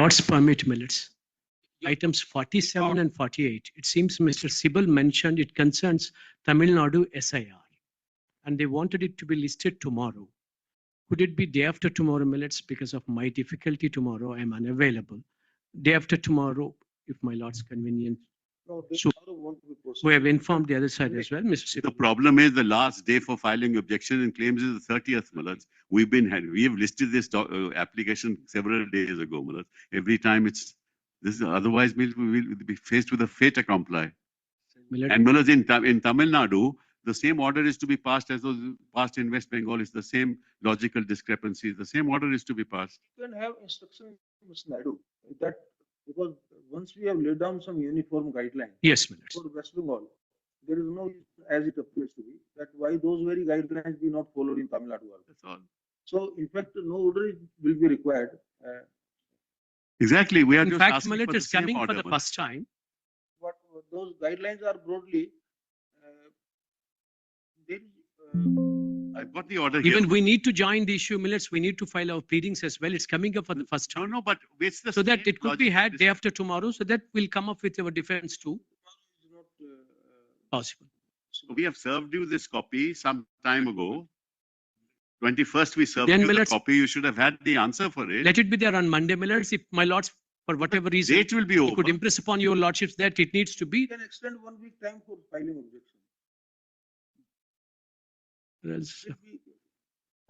Lord's permit minutes. Items 47 and 48. It seems Mr. Sibal mentioned it concerns Tamil Nadu SIR and they wanted it to be listed tomorrow. Could it be day after tomorrow minutes? Because of my difficulty tomorrow, I am unavailable. Day after tomorrow, if my Lord's convenient. No, So, tomorrow won't be possible. we have informed the other side as well, Mr. Sibal. The problem is the last day for filing objection and claims is the 30th, Malaj. We have listed this application several days ago, Malaj. Every time it's this, otherwise we will be faced with a fait accompli. And Malaj, in Tamil Nadu, the same order is to be passed as those passed in West Bengal. It's the same logical discrepancies. The same order is to be passed. You can have instruction, Mr. Naidu, that because once we have laid down some uniform guidelines. Yes, minutes. For West Bengal, there is no, as it appears to be, that why those very guidelines be not followed in Tamil Nadu. That's all. So, in fact, no order will be required. Exactly. We are In just fact, asking Millet for the is same coming order, for the Malaj. first time. What those guidelines are broadly. I've got the order here. Even we need to join the issue, Millets. We need to file our pleadings as well. It's coming up for the first No, time. no, but it's the So that same it could be logical had day after tomorrow. So that we'll come up with our defense too. Possible. We have served you this copy some time ago. 21st, we served Then you the Millet's- copy. You should have had the answer for it. Let it be there on Monday, Millets. If my lords, for whatever reason, Date will be you over. could impress upon your lordships that it needs to be. You can extend 1 week time for filing objection.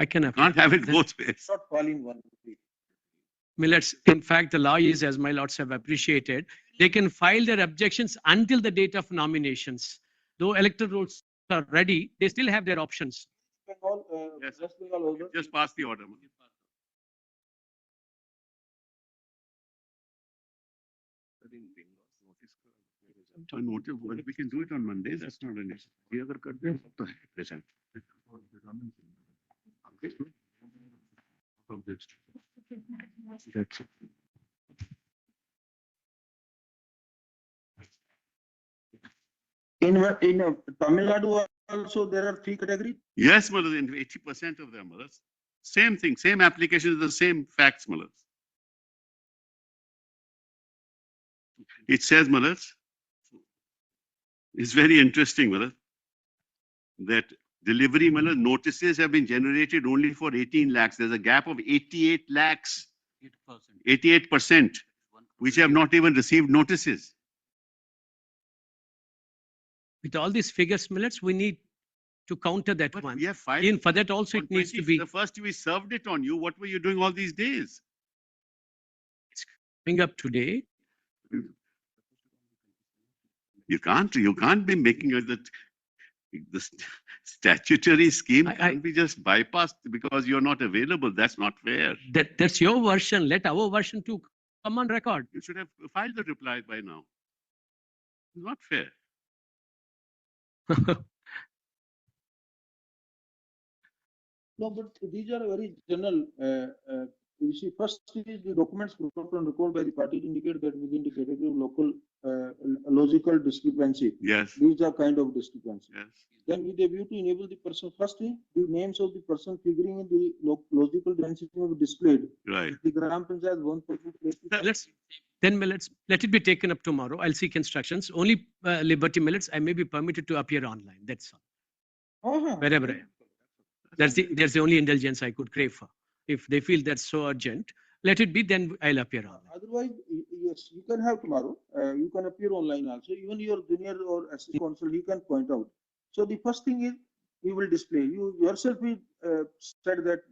I can Can't have it both ways. Not filing 1 week. Millets, in fact, the law is, as my lords have appreciated, they can file their objections until the date of nominations. Though electoral rolls are ready, they still have their options. Bengal, Yes. West Bengal order. Just pass the order. We can do it on Monday. That's not an issue. We अगर करते हैं तो है present. That's it. In Tamil Nadu also there are 3 categories. Yes, Malas, in 80% of them, Malas. Same thing, same application, the same facts, Malas. It says, Malas, it's very interesting, Malas, that delivery, Malas, notices have been generated only for 18 lakhs. There's a gap of 88 lakhs, 88%, which have not even received notices. With all these figures, Millets, we need to counter that But one. we have filed. In for that also, on it needs to 20 be The first we served it on you. What were you doing all these days? coming up today. You can't be making the statutory scheme can't be just bypassed because you're not available. That's not fair. That's your version. Let our version too come on record. You should have filed the reply by now. It's not fair. No, but these are very general. You see, first is the documents brought on record by the party indicate that within the category of local logical discrepancy. Yes. These are kind of discrepancy. Yes. Then with a view to enable the person, first is the names of the person figuring in the logical density will be displayed. Right. The Gram Panchayat 1 Let it be taken up tomorrow. I'll seek instructions. Only Liberty Millets, I may be permitted to appear online. That's all. Wherever I am. That's the only indulgence I could crave for. If they feel that's so urgent, let it be, then I'll appear online. Otherwise, yes, you can have tomorrow. You can appear online also. Even your junior or assistant counsel, he can point out. So the first thing is, we will display. You yourself said that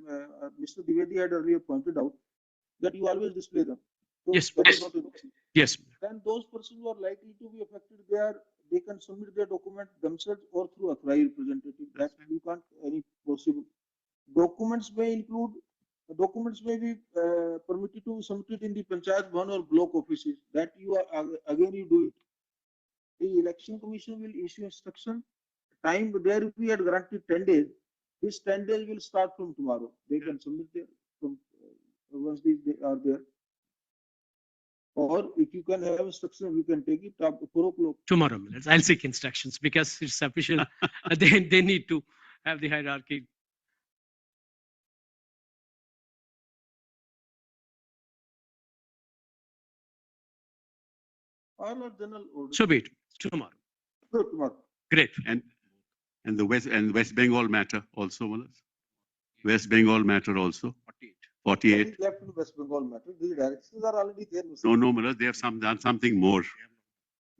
Mr. Dwivedi had earlier pointed out that you always display them. So Yes, that is yes. not an option. Yes. Then those persons who are likely to be affected, they can submit their document themselves or through authorized representative. That you can't any possible. Documents may be permitted to submit it in the Panchayat 1 or block offices. That you are again you do it. The election commission will issue instruction. Time there we had granted 10 days. This 10 days will start from tomorrow. They can submit there from once they are there. Or if you can have instruction, we can take it up 4 o'clock. Tomorrow, Millets. I'll seek instructions because it's official. They need to have the hierarchy. All are general orders. So be it. Tomorrow. Good, tomorrow. Great. And the West Bengal matter also, Malas. West Bengal matter also. 48. What is left in West Bengal matter? The directions are already there. No, Malas, they have done something more.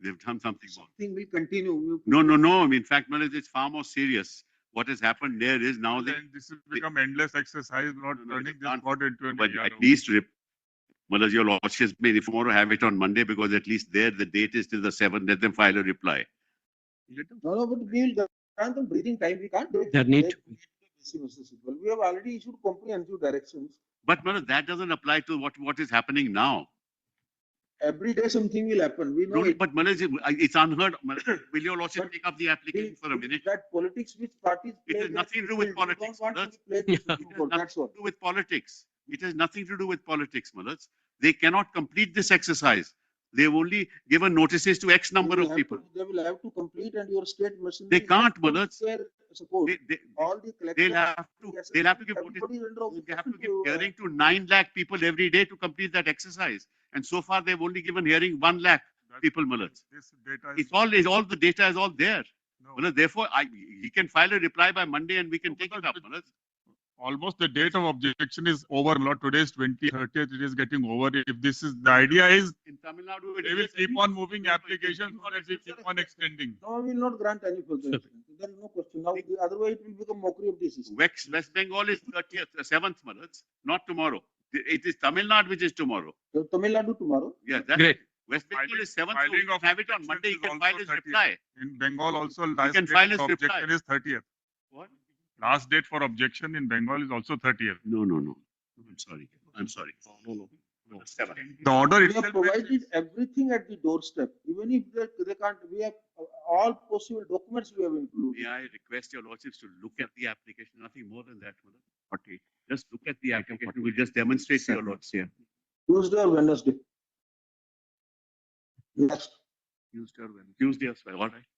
They've done something more. Something will continue. No. In fact, Malas, it's far more serious. What has happened there is now Then this will become endless exercise, not turning this court into an but ARO. at least, Malas, your lordships may tomorrow have it on Monday because at least there the date is till the 7th. Let them file a reply. No, but we will grant them breathing time. We can't do it. There need to be. We have already issued comprehensive directions. But Malas, that doesn't apply to what is happening now. Every day something will happen. We know No, it. but Malas, it's unheard. Will your lordship But take up the application for a minute? That politics which parties It play has there, nothing to do with we don't politics, want to Malas. play this Yeah. Supreme Court, that's all. To do with politics. It has nothing to do with politics, Malas. They cannot complete this exercise. They've only given notices to X number of people. They will have to complete, and your state machinery. They can't, has to Malas. share support. They'll All the have collectors. to give Everybody notice. is under They have to obligation give hearing to 9 lakh people every day to complete that exercise. And so far, they've only given hearing 1 lakh people, Malas. This data It's all the data is all there. no, Malas, therefore, he can file a reply by Monday and we can No, take it because up, Malas. almost the date of objection is over. Lord, today is 30th. It is getting over. If this is the idea is In Tamil Nadu, they will keep on moving applications so that we keep on extending. No, we will not grant any further Sure. extension. There is no question. Now, otherwise it will become mockery of the system. West Bengal is 30th, 7th, Malas, not tomorrow. It is Tamil Nadu which is tomorrow. So Tamil Nadu tomorrow. Yeah, that's Great. West Bengal Filing- is 7th, so filing we can of have it on Monday. He objections can is file his also 30th. reply. In Bengal also, last can date file for his reply. objection is 30th. What? Last date for objection in Bengal is also 30th. No. I'm sorry. No. 7th. The order We have itself provided everything at the doorstep. Even if they can't, we have all possible documents we have included. May I request your lordships to look at the application, nothing more than that, Malas. 48. Just look at the application. We'll just demonstrate to your lords here. Tuesday or Wednesday. Next, Tuesday or Wednesday. Tuesday or Wednesday. All right.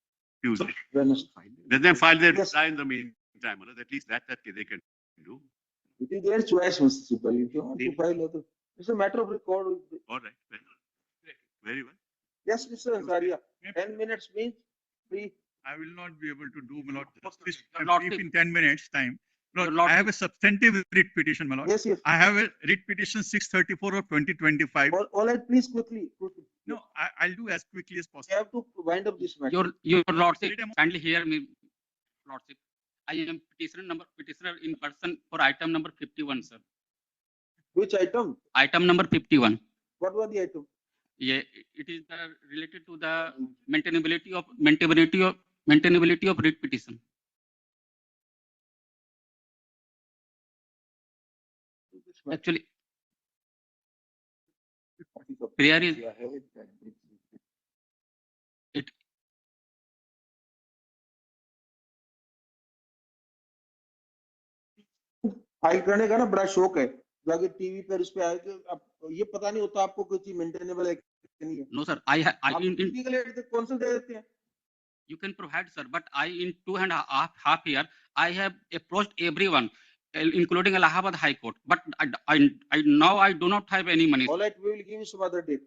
Tuesday. Wednesday. Let them file their Yes. reply in the meantime, Malas. At least that they can do. It is their choice, Mr. Sipal. If you want to Deal. file other, it's a matter of record. All right. Very well. Yes, Mr. Ansaria. 10 minutes means free. I will not be able to do, my lord, Your this lordship. brief in 10 minutes time. Your Lord, I have lordship. a substantive writ petition, my lord. Yes. I have a writ petition 634 of 2025. All right, please quickly. No, I'll do as quickly as We possible. have to wind up this matter. Your lordship, Freedom of- kindly hear me, lordship. I am petitioner in person for item number 51, sir. Which item? Item number 51. What was the item? Yeah, it is related to the maintainability of writ petition. Actually, prayer is it. File करने का ना बड़ा शौक है जाके TV पर उस पे आए कि अब ये पता नहीं होता आपको कोई चीज मेंटेनेबल है कि नहीं है No, sir. आप टेक्निकल एड कौंसिल दे देते हैं You can provide, sir, but in 2.5 years, I have approached everyone, including Allahabad High Court. But now I do not have any money. All right, we will give you some other date.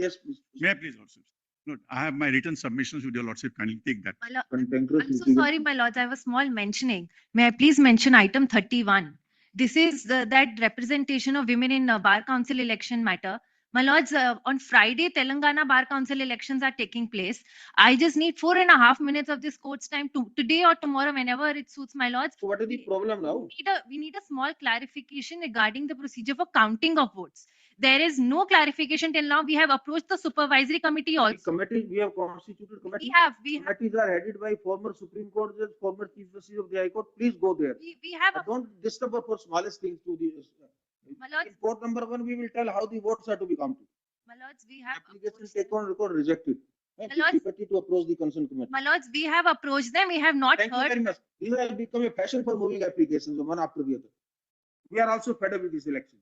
Yes, please. May I please, lordship? Lord, I have my written submissions with your lordship. Kindly take that. Cantankerous I'm so litigation. sorry, my lords. I was small mentioning. May I please mention item 31? This is that representation of women in Bar Council election matter. My lords, on Friday, Telangana Bar Council elections are taking place. I just need 4.5 minutes of this court's time today or tomorrow, whenever it suits my lords. So what is the problem now? We need a small clarification regarding the procedure for counting of votes. There is no clarification till now. We have approached the supervisory committee The also. committee, we have constituted committee. We have, Committees are headed by former Supreme Court judge, former Chief Justice of the High Court. Please go there. we have, Don't disturb her for smallest things to the. my lords, In court number 1, we will tell how the votes are to be counted. my lords, we have. Application approached them. take on record rejected. My And lords- liberty to approach the concerned committee. My lords, we have approached them. We have not Thank you heard. very much. These have become a fashion for moving applications one after the other. We are also fed up with this election.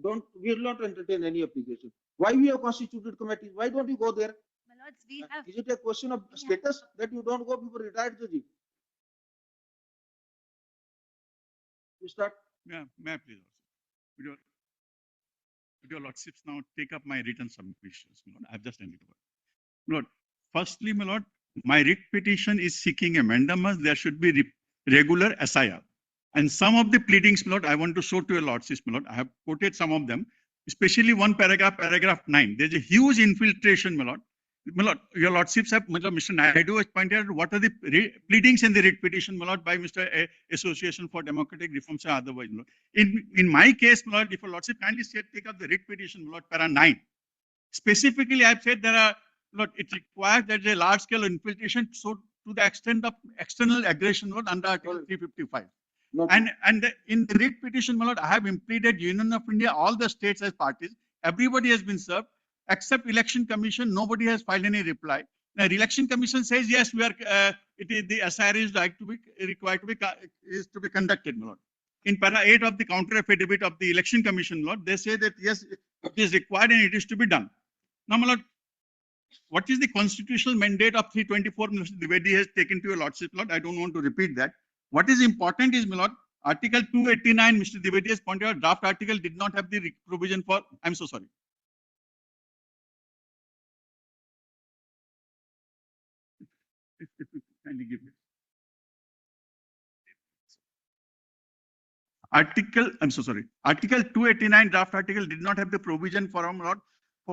We will not entertain any application. Why we have constituted committees? Why don't you go there? My lords, we have. Is it a question of status that you don't go before retired judge? You start. May I please, lordship? With your Would your lordships now take up my written submissions, my lord? I've just ended over. My lord, firstly, my lord, my writ petition is seeking a mandamus. There should be regular SIR. And some of the pleadings, my lord, I want to show to your lordships, my lord. I have quoted some of them, especially one paragraph, paragraph 9. There's a huge infiltration, my lord. My lord, your lordships have, my lord, Mr. Naidu has pointed out what are the pleadings in the writ petition, my lord, by Mr. Association for Democratic Reforms or otherwise, my lord. In my case, my lord, if your lordship kindly take up the writ petition, my lord, para 9. Specifically, I've said there are, Lord, it requires that a large scale infiltration, so to the extent of external aggression, Lord, under Article 355. In the writ petition, my lord, I have implemented Union of India, all the states as parties. Everybody has been served, except Election Commission. Nobody has filed any reply. Now, Election Commission says yes, we are. It is the SIR is required to be conducted, my lord. In para 8 of the counter affidavit of the Election Commission, Lord, they say that yes, it is required and it is to be done. Now, my lord, what is the constitutional mandate of 324? Mr. Dwivedi has taken to your lordship, Lord. I don't want to repeat that. What is important is, my lord, Article 289, Mr. Dwivedi has pointed out, draft article did not have the provision for. I'm so sorry. If you kindly give me. Article 289 draft article did not have the provision for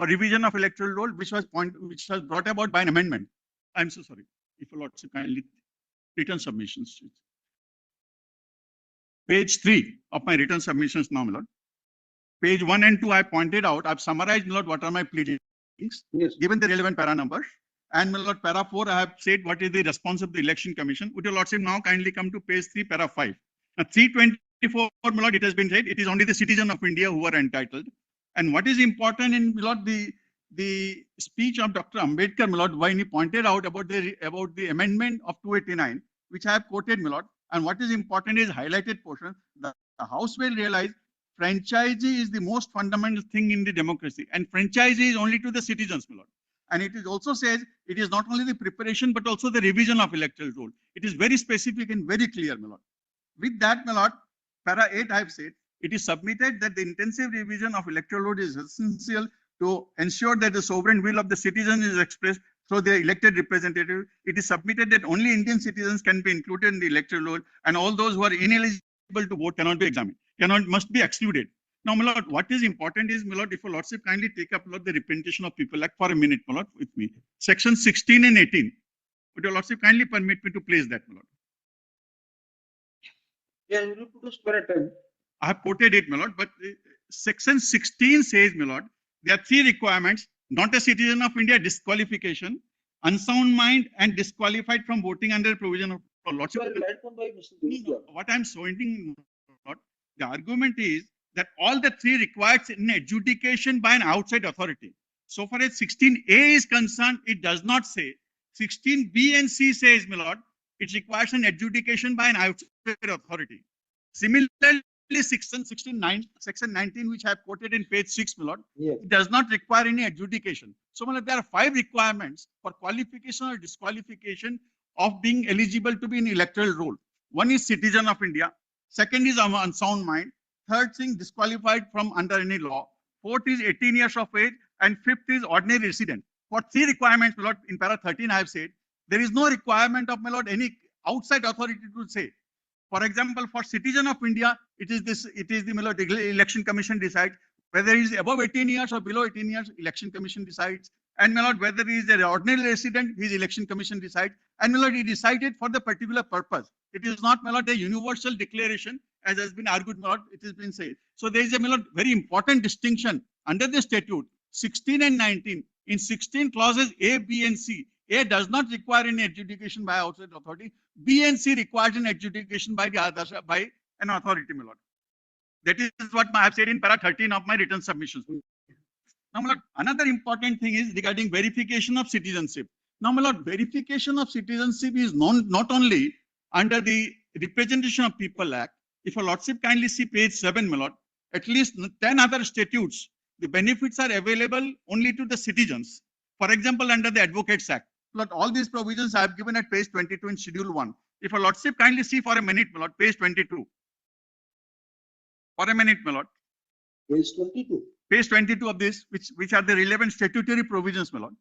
revision of electoral roll, which was brought about by an amendment. I'm so sorry. If your lordship kindly written submissions. Page 3 of my written submissions now, my lord. Page 1 and 2, I pointed out, I've summarized, my lord, what are my pleadings, Yes. given the relevant para numbers. And my lord, para 4, I have said what is the response of the Election Commission. Would your lordship now kindly come to page 3, para 5. Now, 324, my lord, it has been said, it is only the citizen of India who are entitled. And what is important in, my lord, the speech of Dr. Ambedkar, my lord, when he pointed out about the amendment of 289, which I have quoted, my lord. And what is important is highlighted portion. The House will realize franchisee is the most fundamental thing in the democracy, and franchisee is only to the citizens, my lord. And it is also says it is not only the preparation but also the revision of electoral roll. It is very specific and very clear, my lord. With that, my lord, para 8, I have said it is submitted that the intensive revision of electoral roll is essential to ensure that the sovereign will of the citizen is expressed through their elected representative. It is submitted that only Indian citizens can be included in the electoral roll, and all those who are ineligible to vote cannot be examined, must be excluded. Now, my lord, what is important is, my lord, if your lordship kindly take up, Lord, the Representation of People Act for a minute, my lord, with me. Section 16 and 18. Would your lordship kindly permit me to place that, my lord? Yeah, you need to do para 10. I have quoted it, my lord, but section 16 says, my lord, there are 3 requirements: not a citizen of India, disqualification, unsound mind, and disqualified from voting under provision of lordship. What I'm showing, Lord, the argument is that all the 3 requires an adjudication by an outside authority. So far as 16A is concerned, it does not say. 16B and C says, my lord, it requires an adjudication by an outside authority. Similarly, section 19, which I have quoted in page 6, my lord, Yes. it does not require any adjudication. So, my lord, there are 5 requirements for qualification or disqualification of being eligible to be in electoral roll. One is citizen of India. Second is unsound mind. Third thing, disqualified from under any law. Fourth is 18 years of age. And fifth is ordinary resident. For 3 requirements, my lord, in para 13, I have said, there is no requirement of, my lord, any outside authority to say. For example, for citizen of India, it is the, my lord, Election Commission decides. Whether he is above 18 years or below 18 years, Election Commission decides. And, my lord, whether he is an ordinary resident, his Election Commission decides. And, my lord, he decided for the particular purpose. It is not, my lord, a universal declaration, as has been argued, my lord, it has been said. So there is a, my lord, very important distinction under the statute, 16 and 19. In 16 clauses A, B, and C, A does not require any adjudication by outside authority. B and C requires an adjudication by by an authority, my lord. That is what I have said in para 13 of my written submissions. Now, my lord, another important thing is regarding verification of citizenship. Now, my lord, verification of citizenship is not only under the Representation of People Act. If your lordship kindly see page 7, my lord, at least 10 other statutes, the benefits are available only to the citizens. For example, under the Advocates Act. Lord, all these provisions I have given at page 22 in Schedule 1. If your lordship kindly see for a minute, my lord, page 22. For a minute, my lord. Page 22. page 22 of this, which are the relevant statutory provisions, my lord.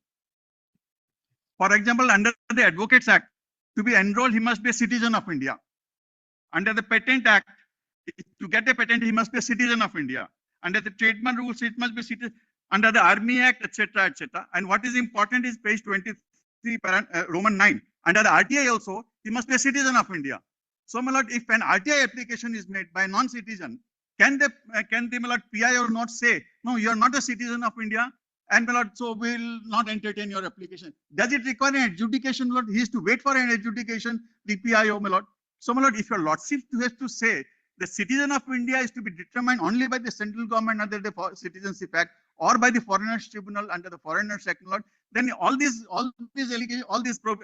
For example, under the Advocates Act, to be enrolled, he must be a citizen of India. Under the Patent Act, to get a patent, he must be a citizen of India. Under the trademark rules, it must be citizen. Under the Army Act, etc., etc. And what is important is page 23, Roman 9. Under the RTI also, he must be a citizen of India. So, my lord, if an RTI application is made by a non-citizen, can the my lord, PIO not say, no, you are not a citizen of India, and my lord, so we'll not entertain your application? Does it require an adjudication, my lord? He has to wait for an adjudication, the PIO, my lord. So, my lord, if your lordship has to say the citizen of India is to be determined only by the central government under the Citizenship Act or by the Foreigners Tribunal under the Foreigners Act, my lord, then all these allegations,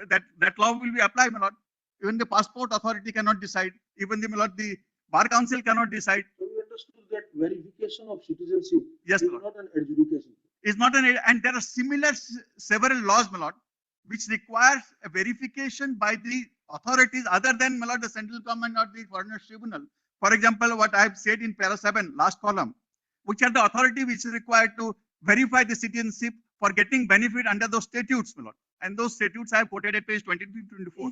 that law will be applied, my lord. Even the passport authority cannot decide. Even the, my lord, the Bar Council cannot decide. So we understood that verification of citizenship Yes, is my lord. not an adjudication. Is not an, and there are similar several laws, my lord, which requires a verification by the authorities other than, my lord, the central government or the Foreigners Tribunal. For example, what I have said in para 7, last column, which are the authority which is required to verify the citizenship for getting benefit under those statutes, my lord. And those statutes I have quoted at page 23-24.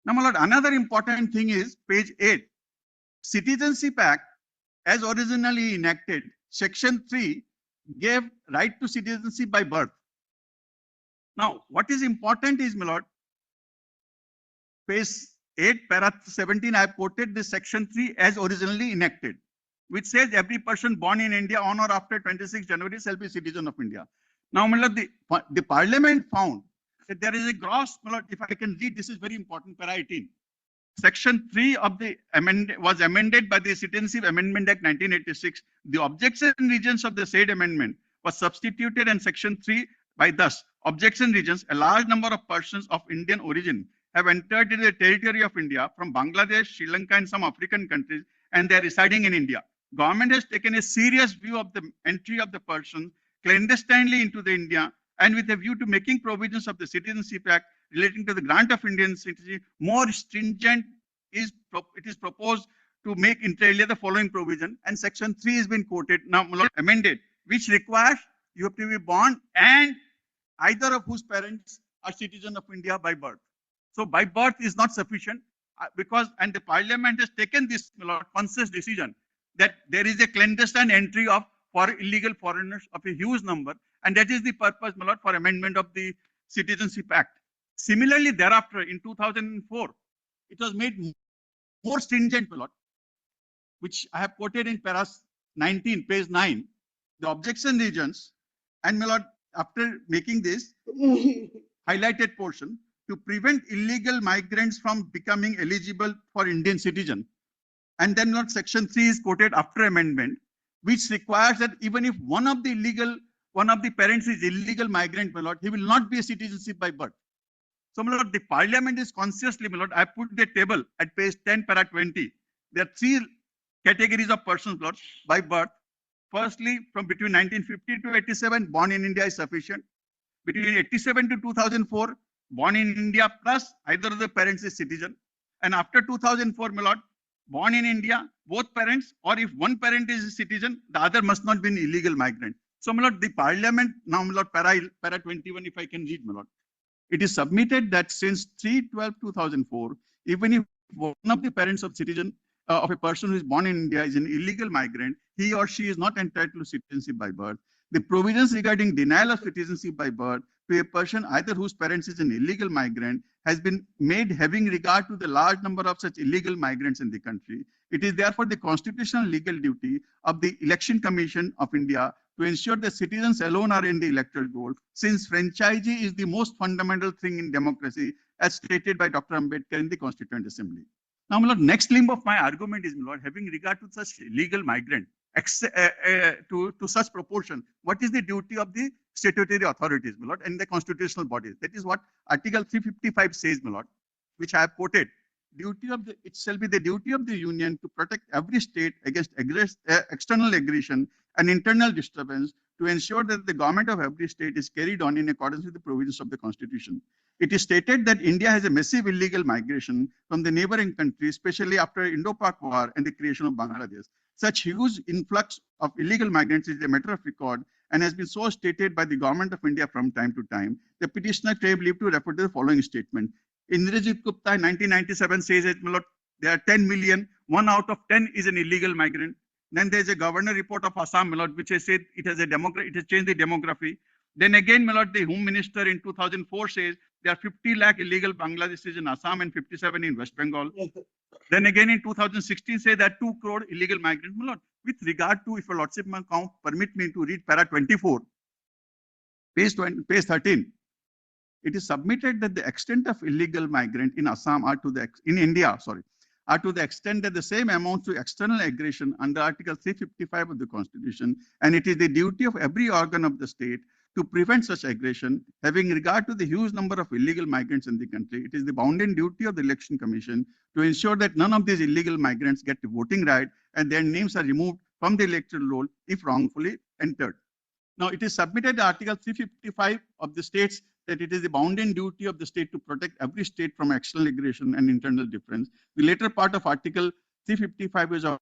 Now, my lord, another important thing is page 8. Citizenship Act, as originally enacted, Section 3 gave right to citizenship by birth. Now, what is important is, my lord, page 8, para 17, I have quoted this Section 3 as originally enacted, which says every person born in India on or after 26 January shall be citizen of India. Now, my lord, the Parliament found that there is a gross, my lord, if I can read, this is very important, para 18. Section 3 of the amendment was amended by the Citizenship Amendment Act 1986. The objection regions of the said amendment was substituted in Section 3 by thus: objection regions, a large number of persons of Indian origin have entered into the territory of India from Bangladesh, Sri Lanka, and some African countries, and they are residing in India. Government has taken a serious view of the entry of the person clandestinely into the India, and with a view to making provisions of the Citizenship Act relating to the grant of Indian citizenship more stringent, it is proposed to make inter alia the following provision, and Section 3 has been quoted, now amended, which requires you have to be born and either of whose parents are citizen of India by birth. So by birth is not sufficient because, and the Parliament has taken this conscious decision that there is a clandestine entry of for illegal foreigners of a huge number, and that is the purpose, my lord, for amendment of the Citizenship Act. Similarly, thereafter, in 2004, it was made more stringent, my lord, which I have quoted in para 19, page 9, the objection regions, and my lord, after making this highlighted portion, to prevent illegal migrants from becoming eligible for Indian citizen. And then not Section 3 is quoted after amendment, which requires that even if one of the parents is illegal migrant, my lord, he will not be a citizenship by birth. So, my lord, the Parliament is consciously, my lord, I put the table at page 10, para 20. There are 3 categories of persons, lord, by birth. Firstly, from between 1950 to 87, born in India is sufficient. Between 87 to 2004, born in India plus either of the parents is citizen. And after 2004, my lord, born in India, both parents, or if one parent is a citizen, the other must not be an illegal migrant. So, my lord, the Parliament, now, my lord, para 21, if I can read, my lord. It is submitted that since 3/12/2004, even if one of the parents of citizen of a person who is born in India is an illegal migrant, he or she is not entitled to citizenship by birth. The provisions regarding denial of citizenship by birth to a person either whose parents is an illegal migrant has been made having regard to the large number of such illegal migrants in the country. It is therefore the constitutional legal duty of the Election Commission of India to ensure that citizens alone are in the electoral roll, since franchisee is the most fundamental thing in democracy, as stated by Dr. Ambedkar in the Constituent Assembly. Now, my lord, next limb of my argument is, my lord, having regard to such legal migrant, to such proportion, what is the duty of the statutory authorities, my lord, and the constitutional bodies? That is what Article 355 says, my lord, which I have quoted. It shall be the duty of the Union to protect every state against external aggression and internal disturbance, to ensure that the government of every state is carried on in accordance with the provisions of the Constitution. It is stated that India has a massive illegal migration from the neighboring countries, especially after Indo-Pak War and the creation of Bangladesh. Such huge influx of illegal migrants is a matter of record and has been so stated by the government of India from time to time. The petitioner crave leave to refer to the following statement. Indrajit Gupta in 1997 says that there are 10 million, 1 out of 10 is an illegal migrant. Then there's a governor report of Assam, which has said it has changed the demography. Then again, the Home Minister in 2004 says there are 50 lakh illegal Bangladeshis in Assam and 57 in West Bengal. Then again in 2016 say that 2 crore illegal migrants. With regard to, if a lordship count permit me to read para 24, page 13. It is submitted that the extent of illegal migrant in Assam are to the extent that the same amounts to external aggression under Article 355 of the Constitution, and it is the duty of every organ of the state to prevent such aggression. Having regard to the huge number of illegal migrants in the country, it is the bounden duty of the Election Commission to ensure that none of these illegal migrants get the voting right and their names are removed from the electoral roll if wrongfully entered. Now, it is submitted Article 355 of the states that it is the bounden duty of the state to protect every state from external aggression and internal difference. The later part of Article 355 is of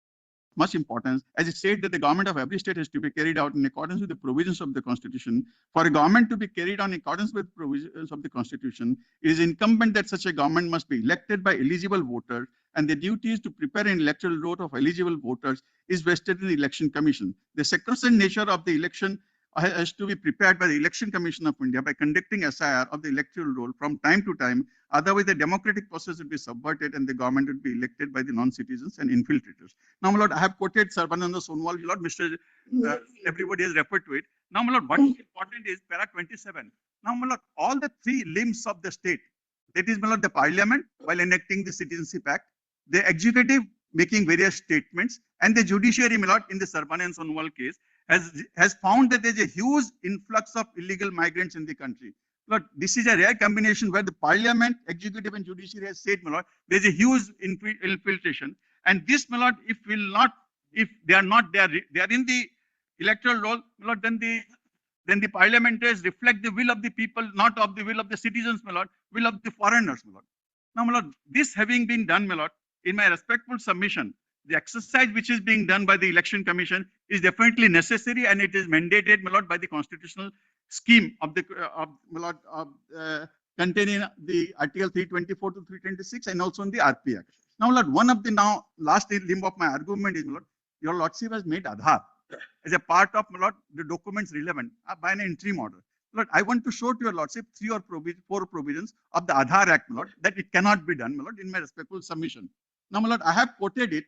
much importance, as it states that the government of every state has to be carried out in accordance with the provisions of the Constitution. For a government to be carried on in accordance with provisions of the Constitution, it is incumbent that such a government must be elected by eligible voters, and the duty is to prepare an electoral roll of eligible voters is vested in the Election Commission. The sacrosanct nature of the election has to be prepared by the Election Commission of India by conducting SIR of the electoral roll from time to time. Otherwise, the democratic process would be subverted and the government would be elected by the non-citizens and infiltrators. Now, my lord, I have quoted Sarbananda Sonowal, my lord, everybody has referred to it. Now, my lord, what is important is para 27. Now, my lord, all the 3 limbs of the state, that is, my lord, the parliament while enacting the Citizenship Act, the executive making various statements, and the judiciary, my lord, in the Sarbananda Sonowal case, has found that there's a huge influx of illegal migrants in the country. Lord, this is a rare combination where the parliament, executive and judiciary has said, my lord, there's a huge infiltration. And this, my lord, if they are in the electoral roll, my lord, then the parliamentarians reflect the will of the people, not of the will of the citizens, my lord, will of the foreigners, my lord. Now, my lord, this having been done, my lord, in my respectful submission, the exercise which is being done by the Election Commission is definitely necessary, and it is mandated, my lord, by the constitutional scheme of the containing the Article 324 to 326 and also in the RP Act. Now, Lord, one of the last limb of my argument is, my lord, your lordship has made Aadhaar as a part of, my lord, the documents relevant by an interim order. Lord, I want to show to your lordship 3 or 4 provisions of the Aadhaar Act, my lord, that it cannot be done, my lord, in my respectful submission. Now, my lord, I have quoted it.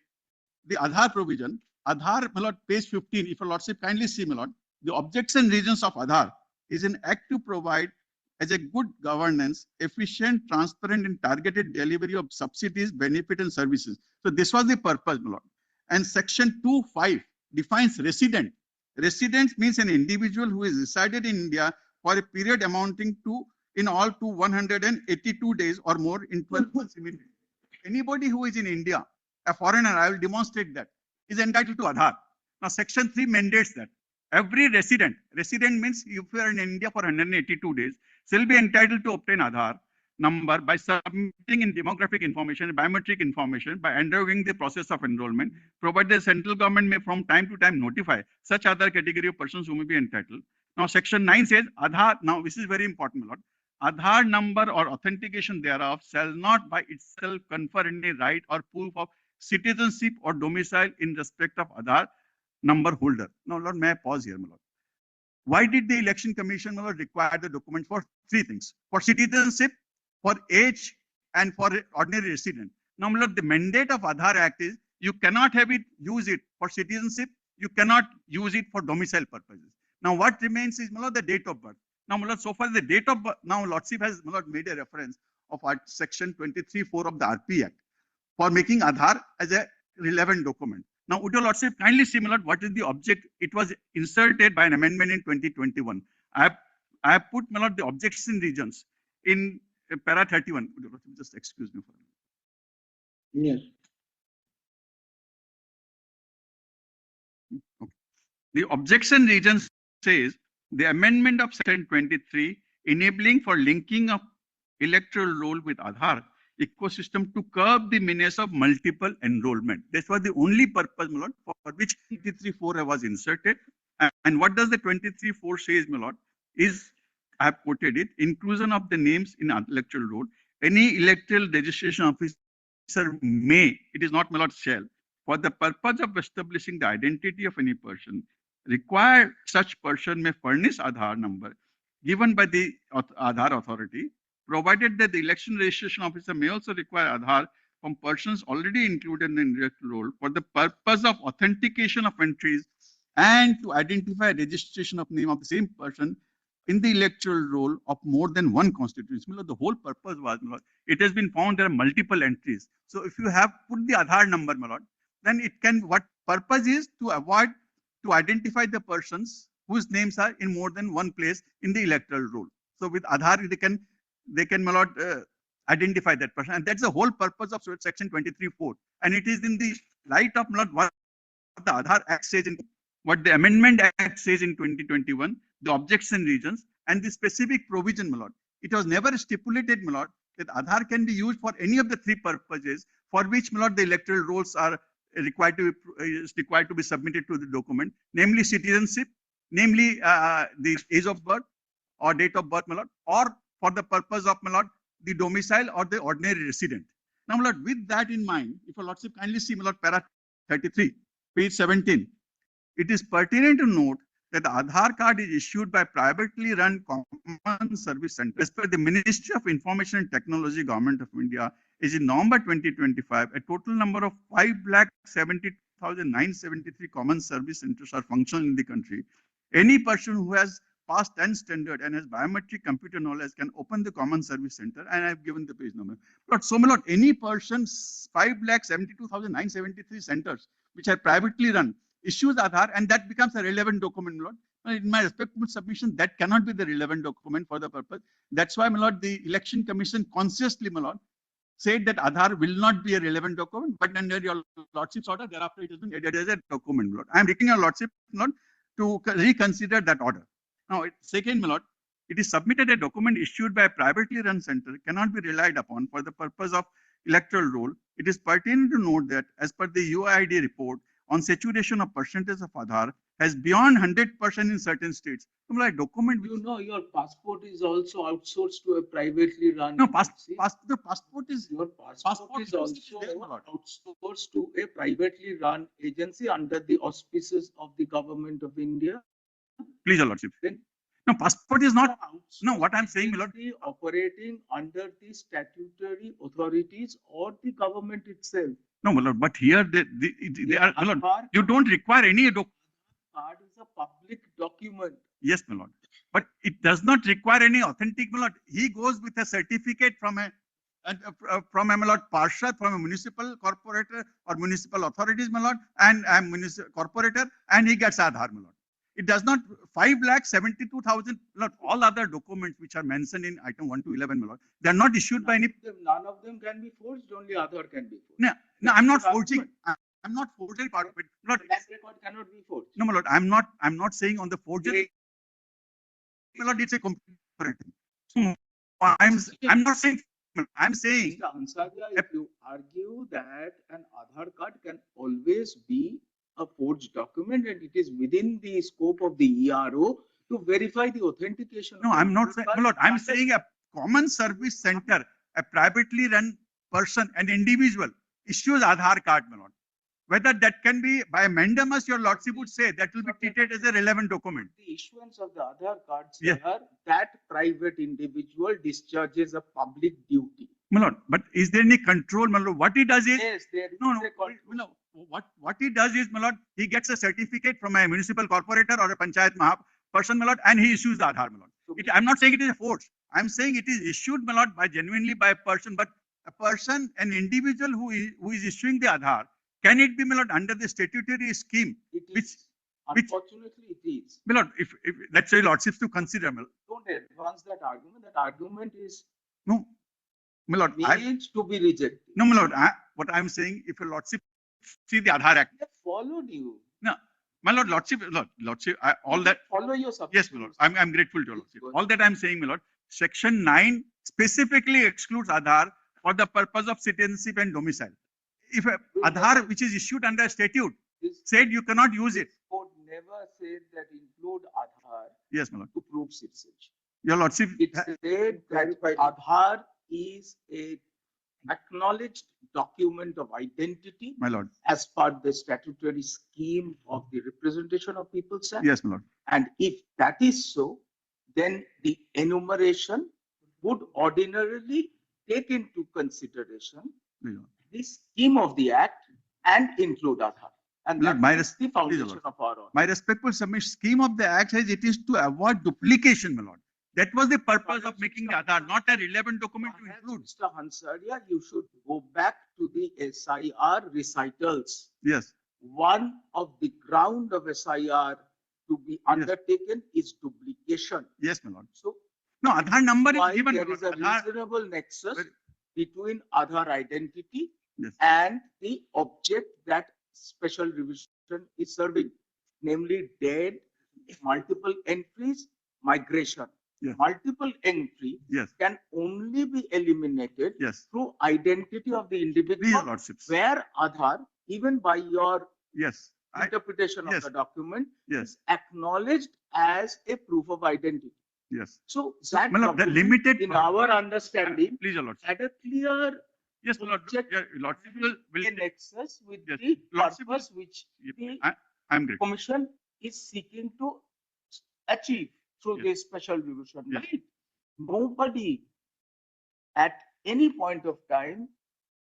The Aadhaar provision, Aadhaar, my lord, page 15, if your lordship kindly see, my lord, the objects and reasons of Aadhaar is an act to provide as a good governance, efficient, transparent and targeted delivery of subsidies, benefit and services. So this was the purpose, my lord. And section 2.5 defines resident. Resident means an individual who is resided in India for a period amounting to, in all, to 182 days or more in 12 months immediately. Anybody who is in India, a foreigner, I will demonstrate that, is entitled to Aadhaar. Now, section 3 mandates that every resident means if you are in India for 182 days, shall be entitled to obtain Aadhaar number by submitting in demographic information, biometric information, by undergoing the process of enrollment, provided the central government may from time to time notify such other category of persons who may be entitled. Now, section 9 says Aadhaar, now this is very important, my lord. Aadhaar number or authentication thereof shall not by itself confer any right or proof of citizenship or domicile in respect of Aadhaar number holder. Now, Lord, may I pause here, my lord? Why did the Election Commission, my lord, require the document for 3 things? For citizenship, for age, and for ordinary resident. Now, my lord, the mandate of Aadhaar Act is you cannot use it for citizenship, you cannot use it for domicile purposes. Now, what remains is, my lord, the date of birth. Now, my lord, so far the date of birth, now Lordship has, my lord, made a reference of section 23(4) of the RP Act for making Aadhaar as a relevant document. Now, would your lordship kindly see, my lord, what is the object? It was inserted by an amendment in 2021. I have put, my lord, the objection regions in para 31. Would your lordship just excuse me for a minute? Yes. Okay. The objection regions says the amendment of section 23 enabling for linking of electoral roll with Aadhaar ecosystem to curb the menace of multiple enrollment. This was the only purpose, my lord, for which 23.4 was inserted. And what does the 23.4 says, my lord, is, I have quoted it, inclusion of the names in electoral roll. Any electoral registration officer may, it is not, my lord, shall, for the purpose of establishing the identity of any person, require such person may furnish Aadhaar number given by the Aadhaar authority, provided that the election registration officer may also require Aadhaar from persons already included in the electoral roll for the purpose of authentication of entries and to identify registration of name of the same person in the electoral roll of more than one constituency. The whole purpose was, my lord, it has been found there are multiple entries. So if you have put the Aadhaar number, my lord, then it can, what purpose is to avoid, to identify the persons whose names are in more than one place in the electoral roll. So with Aadhaar, they can, my lord, identify that person. And that's the whole purpose of section 23.4. And it is in the light of, my lord, what the Aadhaar Act says, in what the Amendment Act says in 2021, the objection regions, and the specific provision, my lord. It was never stipulated, my lord, that Aadhaar can be used for any of the three purposes for which, my lord, the electoral rolls are required to be submitted to the document, namely citizenship, namely the age of birth or date of birth, my lord, or for the purpose of, my lord, the domicile or the ordinary resident. Now, my lord, with that in mind, if your lordship kindly see, my lord, para 33, page 17, it is pertinent to note that the Aadhaar card is issued by privately run common service center. As per the Ministry of Information and Technology, Government of India, is in November 2025, a total number of 5,70,973 common service centers are functioning in the country. Any person who has passed 10 standard and has biometric computer knowledge can open the common service center, and I have given the page number. But so, my lord, any person's 5,72,973 centers which are privately run issues Aadhaar, and that becomes a relevant document, my lord. In my respectful submission, that cannot be the relevant document for the purpose. That's why, my lord, the Election Commission consciously, my lord, said that Aadhaar will not be a relevant document, but under your lordship's order, thereafter it has been added as a document, my lord. I am requesting your lordship, my lord, to reconsider that order. Now, second, my lord, it is submitted a document issued by a privately run center cannot be relied upon for the purpose of electoral roll. It is pertinent to note that as per the UID report on saturation of percentage of Aadhaar has beyond 100% in certain states. So, like document, You know, your passport is also outsourced to a privately run. no, agency. the passport is Your passport is also there, my lord. outsourced to a privately run agency under the auspices of the government of India. Please, your lordship. Then No, passport is not. outsourced No, what I'm saying, my lord. agency operating under the statutory authorities or the government itself. No, my lord. But here they are, my lord. Aadhaar You don't require any card is a public document. Yes, my lord. But it does not require any authentic, my lord. He goes with a certificate from a my lord, Parshad, from a municipal corporator or municipal authorities, my lord, and a municipal corporator, and he gets Aadhaar, my lord. It does not 5,72,000, not all other documents which are mentioned in item 1 to 11, my lord. They are not issued by any. None of them can be forged. Only Aadhaar can be forged. No, I'm not forging. I'm not forging part of it. Not, That record cannot be forged. no, my lord. I'm not saying on the forgery. My lord, it's a comparative. I'm not saying. I'm saying. Mr. Ansaria, if you argue that an Aadhaar card can always be a forged document and it is within the scope of the ERO to verify the authentication. No, of I'm the not Aadhaar saying. card, My lord, I'm that is- saying a common service center, a privately run person, an individual issues Aadhaar card, my lord. Whether that can be by mandamus, your lordship would say that will be treated as a relevant document. The issuance of the Aadhaar card, Yeah. sir, that private individual discharges a public duty. My lord, but is there any control, my lord? What he does is, Yes, there is no, a control. what he does is, my lord, he gets a certificate from a municipal corporator or a panchayat person, my lord, and he issues the Aadhaar, my lord. I'm not saying it is a force. I'm saying it is issued, my lord, genuinely by a person, but a person, an individual who is issuing the Aadhaar, can it be, my lord, under the statutory scheme? It Which- is. Unfortunately, it is. My lord, if let's say lordships to consider, my lord. Don't advance that argument. That argument is No, my lord, meant to be rejected. no, my lord, what I'm saying, if a lordship see the Aadhaar Act, They followed you. my lord, lordship, all that, Follow your subject. yes, my lord, I'm grateful to your lordship. All that I'm saying, my lord, section 9 specifically excludes Aadhaar for the purpose of citizenship and domicile. If a Aadhaar, which is issued under statute, said you cannot use it. Court never said that include Aadhaar Yes, my lord. to prove citizenship. Your lordship, It said that Aadhaar is a acknowledged document of identity my lord. as per the statutory scheme of the Representation of People's Act. Yes, my lord. And if that is so, then the enumeration would ordinarily take into consideration My lord. the scheme of the Act and include Aadhaar. And Lord, that my is the Please, foundation Lord. of our order. My respectful submission, scheme of the act says it is to avoid duplication, my lord. That was the purpose of making the Aadhaar, not a relevant document to Perhaps, include. Mr. Hansaria, you should go back to the SIR recitals. Yes, One of the ground of SIR to be undertaken is duplication. yes, my lord. So No, Aadhaar number why is given. there my is a lord. Aadhaar, reasonable nexus Very- between Aadhaar identity Yes. and the object that special revision is serving, namely dead, multiple entries, migration. Yes. Multiple entry Yes, can only be eliminated yes. through identity of the Please, individual, your lordships. where Aadhaar, even by your Yes, interpretation yes. of the document, yes, is acknowledged as a proof of identity. yes. So that my lord, the document, limited. in our understanding, Please, your lordship. had a clear Yes, my lord. object Your lordship will. a nexus with Yes. the Lordship will- purpose which the I'm great. commission is seeking to achieve through Yes. this special revision. Yes. Right? Nobody at any point of time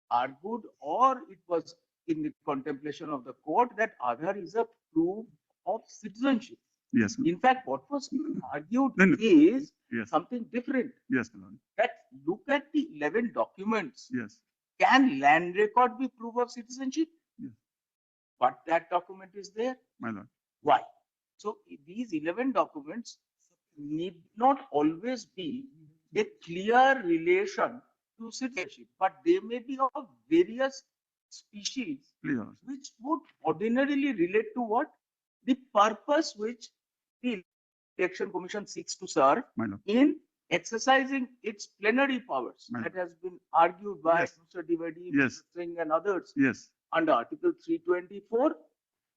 argued, or it was in the contemplation of the court, that Aadhaar is a proof of citizenship. Yes, In fact, what was argued No, no. is yes, something different. yes, my lord. That look at the 11 documents. Yes, Can land record be proof of citizenship? Yes. But that document is there. my lord. Why? So these 11 documents need not always be a clear relation to citizenship, but they may be of various species, Please, your lordship. which would ordinarily relate to what? The purpose which the Election Commission seeks to serve My lord. in exercising its plenary powers. Ma'am. That has been argued by Yes. Mr. Dwivedi, Yes. Mr. Singh and others Yes, under Article 324,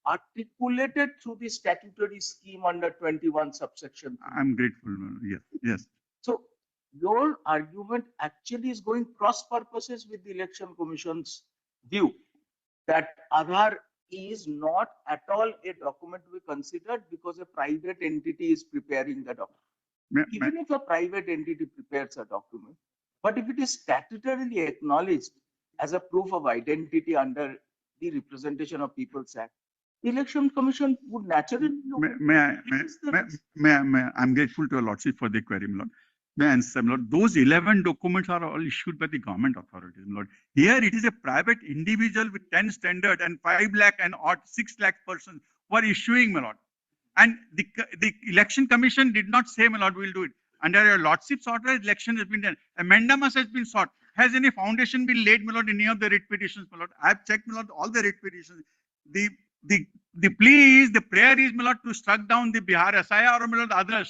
articulated through the statutory scheme under 21 subsection 3. I'm grateful. my lord. Yes, yes. So your argument actually is going cross purposes with the Election Commission's view that Aadhaar is not at all a document to be considered because a private entity is preparing the document. Even if a private entity prepares a document, but if it is statutorily acknowledged as a proof of identity under the Representation of People's Act, the Election Commission would naturally look at I'm grateful to your lordship for the query, my lord. May I answer, my lord? Those 11 documents are all issued by the government authorities, my lord. Here it is a private individual with 10 standard and 5 lakh and odd 6 lakh persons who are issuing, my lord. And the election commission did not say, my lord, we will do it. Under your lordship's order, election has been done. A mandamus has been sought. Has any foundation been laid, my lord, in any of the writ petitions, my lord? I have checked, my lord, all the writ petitions. The plea is, the prayer is, my lord, to struck down the Bihar SIR or, my lord, other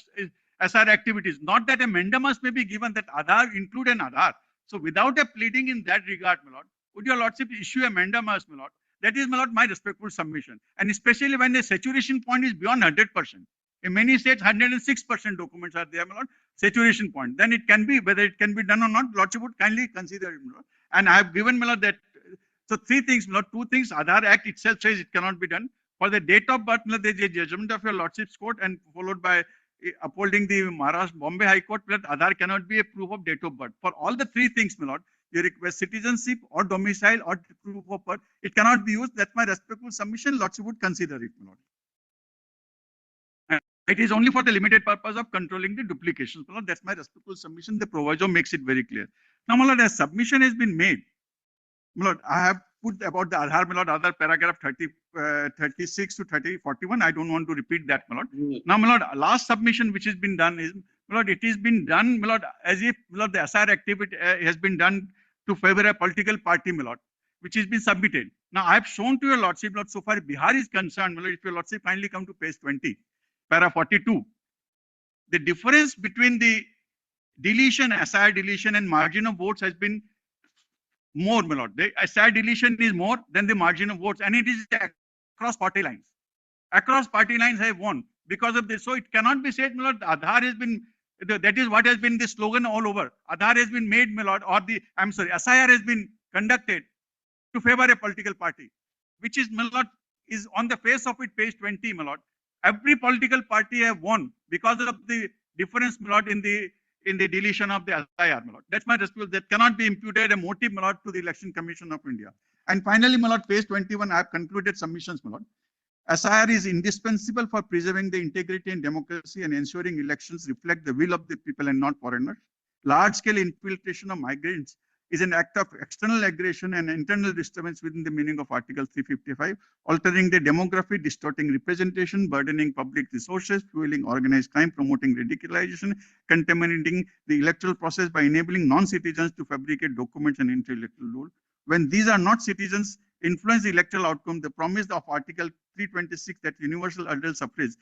SR activities. Not that a mandamus may be given that Aadhaar include an Aadhaar. So without a pleading in that regard, my lord, would your lordship issue a mandamus, my lord? That is, my lord, my respectful submission. And especially when the saturation point is beyond 100%. In many states, 106% documents are there, my lord, saturation point. Then it can be, whether it can be done or not, lordship would kindly consider it, my lord. And I have given, my lord, that, so 3 things, my lord, 2 things. Aadhaar Act itself says it cannot be done. For the date of birth, my lord, there is a judgment of your lordship's court and followed by upholding the Maharashtra Bombay High Court, that Aadhaar cannot be a proof of date of birth. For all the 3 things, my lord, you request citizenship or domicile or proof of birth, it cannot be used. That's my respectful submission. Lordship would consider it, my lord. And it is only for the limited purpose of controlling the duplications, my lord. That's my respectful submission. The proviso makes it very clear. Now, my lord, as submission has been made, my lord, I have put about the Aadhaar, my lord, other paragraph 36 to 41. I don't want to repeat that, my lord. Now, my lord, last submission which has been done is, my lord, it has been done, my lord, as if, my lord, the SR activity has been done to favor a political party, my lord, which has been submitted. Now, I have shown to your lordship, lord, so far Bihar is concerned, my lord, if your lordship kindly come to page 20, para 42. The difference between the deletion, SR deletion and margin of votes has been More, my lord. A SAR deletion is more than the margin of votes, and it is across party lines. Across party lines have won because of this. So it cannot be said, my lord, Aadhaar has been, that is what has been the slogan all over. Aadhaar has been made, my lord, or SIR has been conducted to favor a political party, which is, my lord, is on the face of it, page 20, my lord. Every political party have won because of the difference, my lord, in the deletion of the SIR, my lord. That's my response. That cannot be imputed a motive, my lord, to the Election Commission of India. And finally, my lord, page 21, I have concluded submissions, my lord. SIR is indispensable for preserving the integrity and democracy and ensuring elections reflect the will of the people and not foreigners. Large-scale infiltration of migrants is an act of external aggression and internal disturbance within the meaning of Article 355, altering the demography, distorting representation, burdening public resources, fueling organized crime, promoting radicalization, contaminating the electoral process by enabling non-citizens to fabricate documents and enter electoral roll. When these are not citizens, influence the electoral outcome, the promise of Article 326 that universal adult suffrage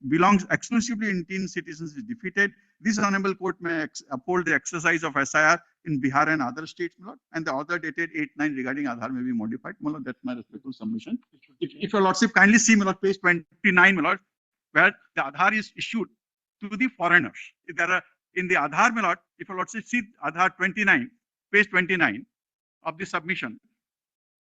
belongs exclusively in Indian citizens is defeated. This honorable court may uphold the exercise of SIR in Bihar and other states, my lord, and the order dated 8/9 regarding Aadhaar may be modified. My lord, that's my respectful submission. If your lordship kindly see, my lord, page 29, my lord, where the Aadhaar is issued to the foreigners. If there are in the Aadhaar, my lord, if your lordship see Aadhaar 29, page 29 of the submission,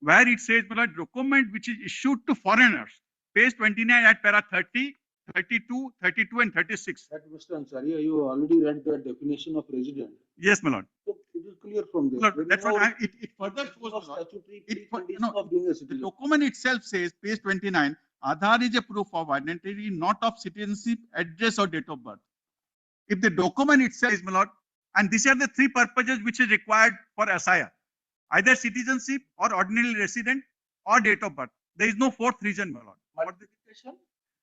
where it says, my lord, document which is issued to foreigners, page 29 at para 30, 32, 32, and 36. That Mr. Ansari, you already read the definition of resident. Yes, my lord. So it is clear from there. Lord, that's what it further shows, my lord. Statutory It, precondition of being a the citizen. document itself says, page 29, Aadhaar is a proof of identity, not of citizenship, address, or date of birth. If the document itself is, my lord, and these are the three purposes which is required for SIR, either citizenship or ordinary resident or date of birth. There is no fourth reason, my lord. Multiplication,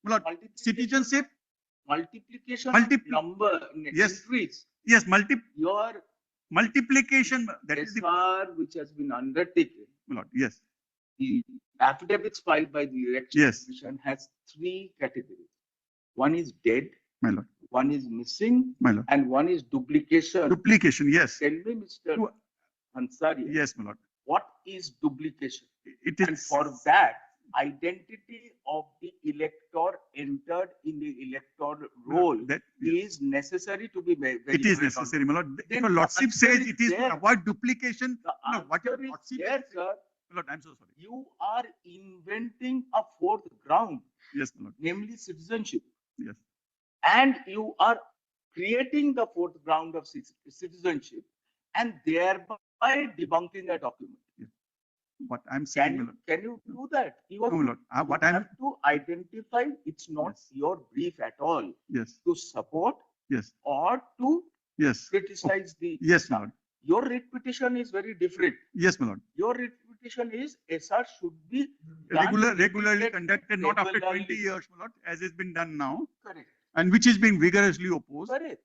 My lord, citizenship, multiplication, Multipli- Yes. entries. yes, Your multiplication, that is the, SR which has been undertaken, my lord, yes, the affidavits filed by the Election Yes. Commission has three categories. One is dead, my lord, one is missing, my lord. and one is duplication. Duplication, yes, Tell me, Mr. Tu- Ansari, yes, my lord. what is duplication? It And is, for that, identity of the elector entered in the electoral roll that, is necessary to be verified. it is necessary, my lord. If Then your lordship answer says is it is there. to avoid duplication, The no, what your answer is lordship there, is, sir. my lord, I'm so sorry. You are inventing a fourth ground, Yes, my lord, namely citizenship. yes, And you are creating the fourth ground of citizenship and thereby debunking a document. what I'm saying, my lord. Can you do that? You have, No, my lord, what you I'm, have to identify, it's not Yes. your brief at all yes, to support yes, or to yes, criticize the. yes, my lord, Your writ petition is very different. yes, my lord. Your writ petition is SR should be done Regularly repeated conducted, not after 20 regularly. years, my lord, as has been done now, Correct. and which is being vigorously opposed. Correct.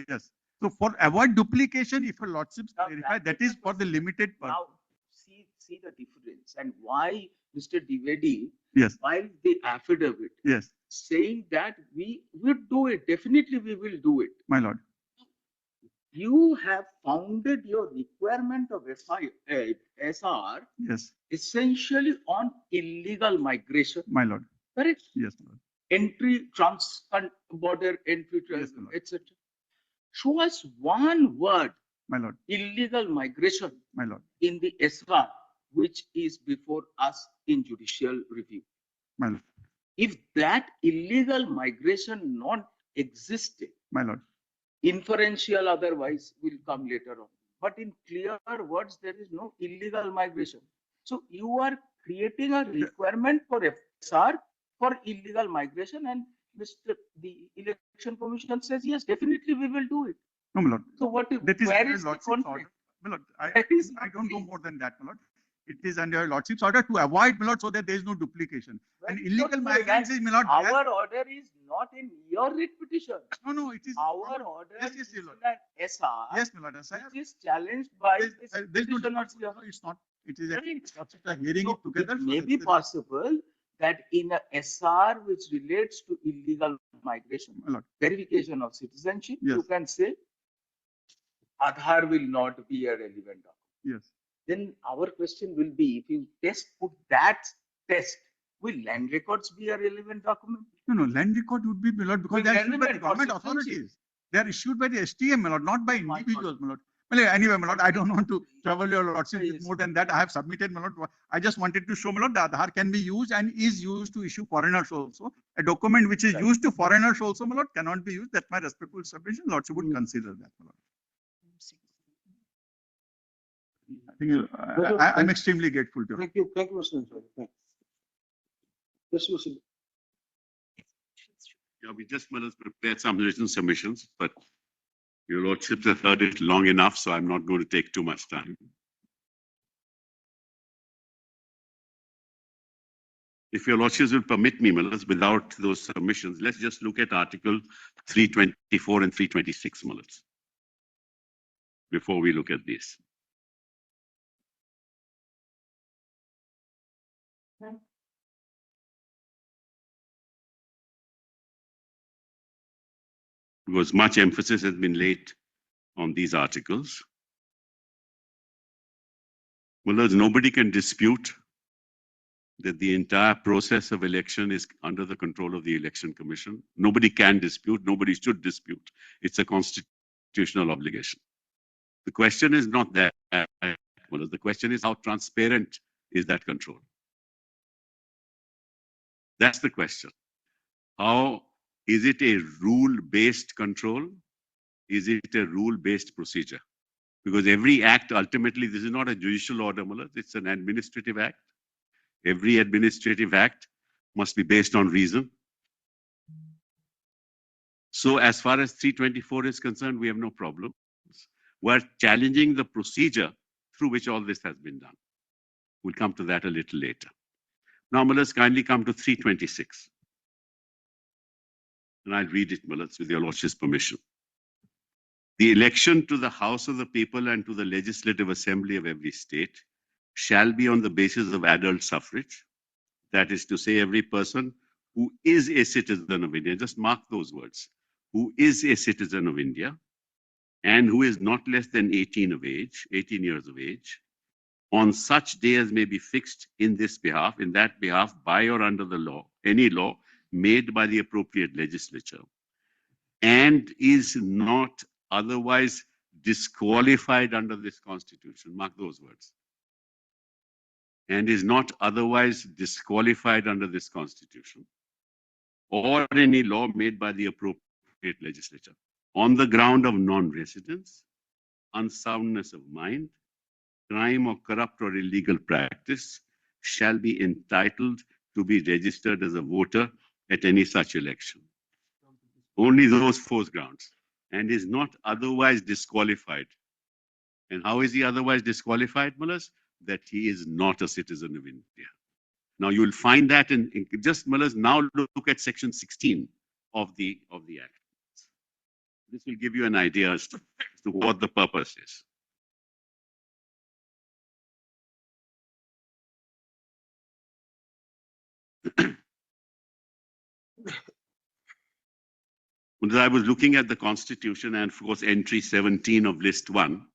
Yes. So for avoid duplication, if your lordship Now clarify, that that is is the for the question. limited purpose. Now, see the difference and why Mr. Dwivedi Yes, filed the affidavit yes, saying that we will do it. Definitely we will do it. my lord. You have founded your requirement of SR Yes, essentially on illegal migration. my lord. Correct? Yes, my lord. Entry, border entry, Yes, my lord. etc. Show us one word, My lord, illegal migration, my lord, in the SR, which is before us in judicial review. my lord, If that illegal migration not existed, my lord. inferential otherwise will come later on. But in clear words, there is no illegal migration. So you are creating a requirement for FSR for illegal migration, and the Election Commission says, yes, definitely we will do it. No, my lord. So what? That is Where under is the lordship's conflict? order. My lord, That is I not don't know clear. more than that, my lord. It is under lordship's order to avoid, my lord, so that there is no duplication. And Very illegal short, migrants is, my lord. Our order is not in your writ petition. No, it is. Our order Yes, is your lord. in an SR, Yes, my lord. Yes, which is challenged by There's no, petitioners here. no, it's not. It is Right. a hearing So it together. it so may that's be the- possible that in a SR which relates to illegal migration, My lord. verification of citizenship, Yes. you can say Aadhaar will not be a relevant document. Yes. then our question will be, if you put that test, will land records be a relevant document? No, land record would be, my lord, because Will they are land issued by the record government consequences? authorities. They are issued by the STM, my lord, not by individuals, my lord. Well, anyway, my lord, I don't want to trouble your lordship with more than that. I have submitted, my lord. I just wanted to show, my lord, that Aadhaar can be used and is used to issue foreigners also. A document which is used to foreigners also, my lord, cannot be used. That's my respectful submission. Lordship would consider that, my lord. I think I'm extremely grateful to you. Thank you, Mr. Ansari. Thanks. Yes, Mr. Yeah, we just prepared some written submissions, but your lordships have heard it long enough, so I'm not going to take too much time. If your lordships will permit me, Mullahs, without those submissions, let's just look at Article 324 and 326, Mullahs, before we look at this. Because much emphasis has been laid on these articles. Mullahs, nobody can dispute that the entire process of election is under the control of the Election Commission. Nobody can dispute, nobody should dispute. It's a constitutional obligation. The question is not that, Mullahs. The question is how transparent is that control? That's the question. How is it a rule-based control? Is it a rule-based procedure? Because every act, ultimately, this is not a judicial order, Mullahs. It's an administrative act. Every administrative act must be based on reason. So as far as 324 is concerned, we have no problem. We're challenging the procedure through which all this has been done. We'll come to that a little later. Now, Mullahs, kindly come to 326. And I'll read it, Mullahs, with your lordship's permission. The election to the House of the People and to the Legislative Assembly of every state shall be on the basis of adult suffrage. That is to say, every person who is a citizen of India, just mark those words, who is a citizen of India and who is not less than 18 years of age, on such day as may be fixed in that behalf, by or under the law, any law made by the appropriate legislature, and is not otherwise disqualified under this constitution. Mark those words. And is not otherwise disqualified under this constitution or any law made by the appropriate legislature on the ground of non-residence, unsoundness of mind, crime or corrupt or illegal practice, shall be entitled to be registered as a voter at any such election. Only those 4 grounds. And is not otherwise disqualified. And how is he otherwise disqualified, Mullahs? That he is not a citizen of India. Now you'll find that in just, Mullahs, now look at section 16 of the Act. This will give you an idea as to what the purpose is. I was looking at the Constitution, and of course, entry 17 of list 1,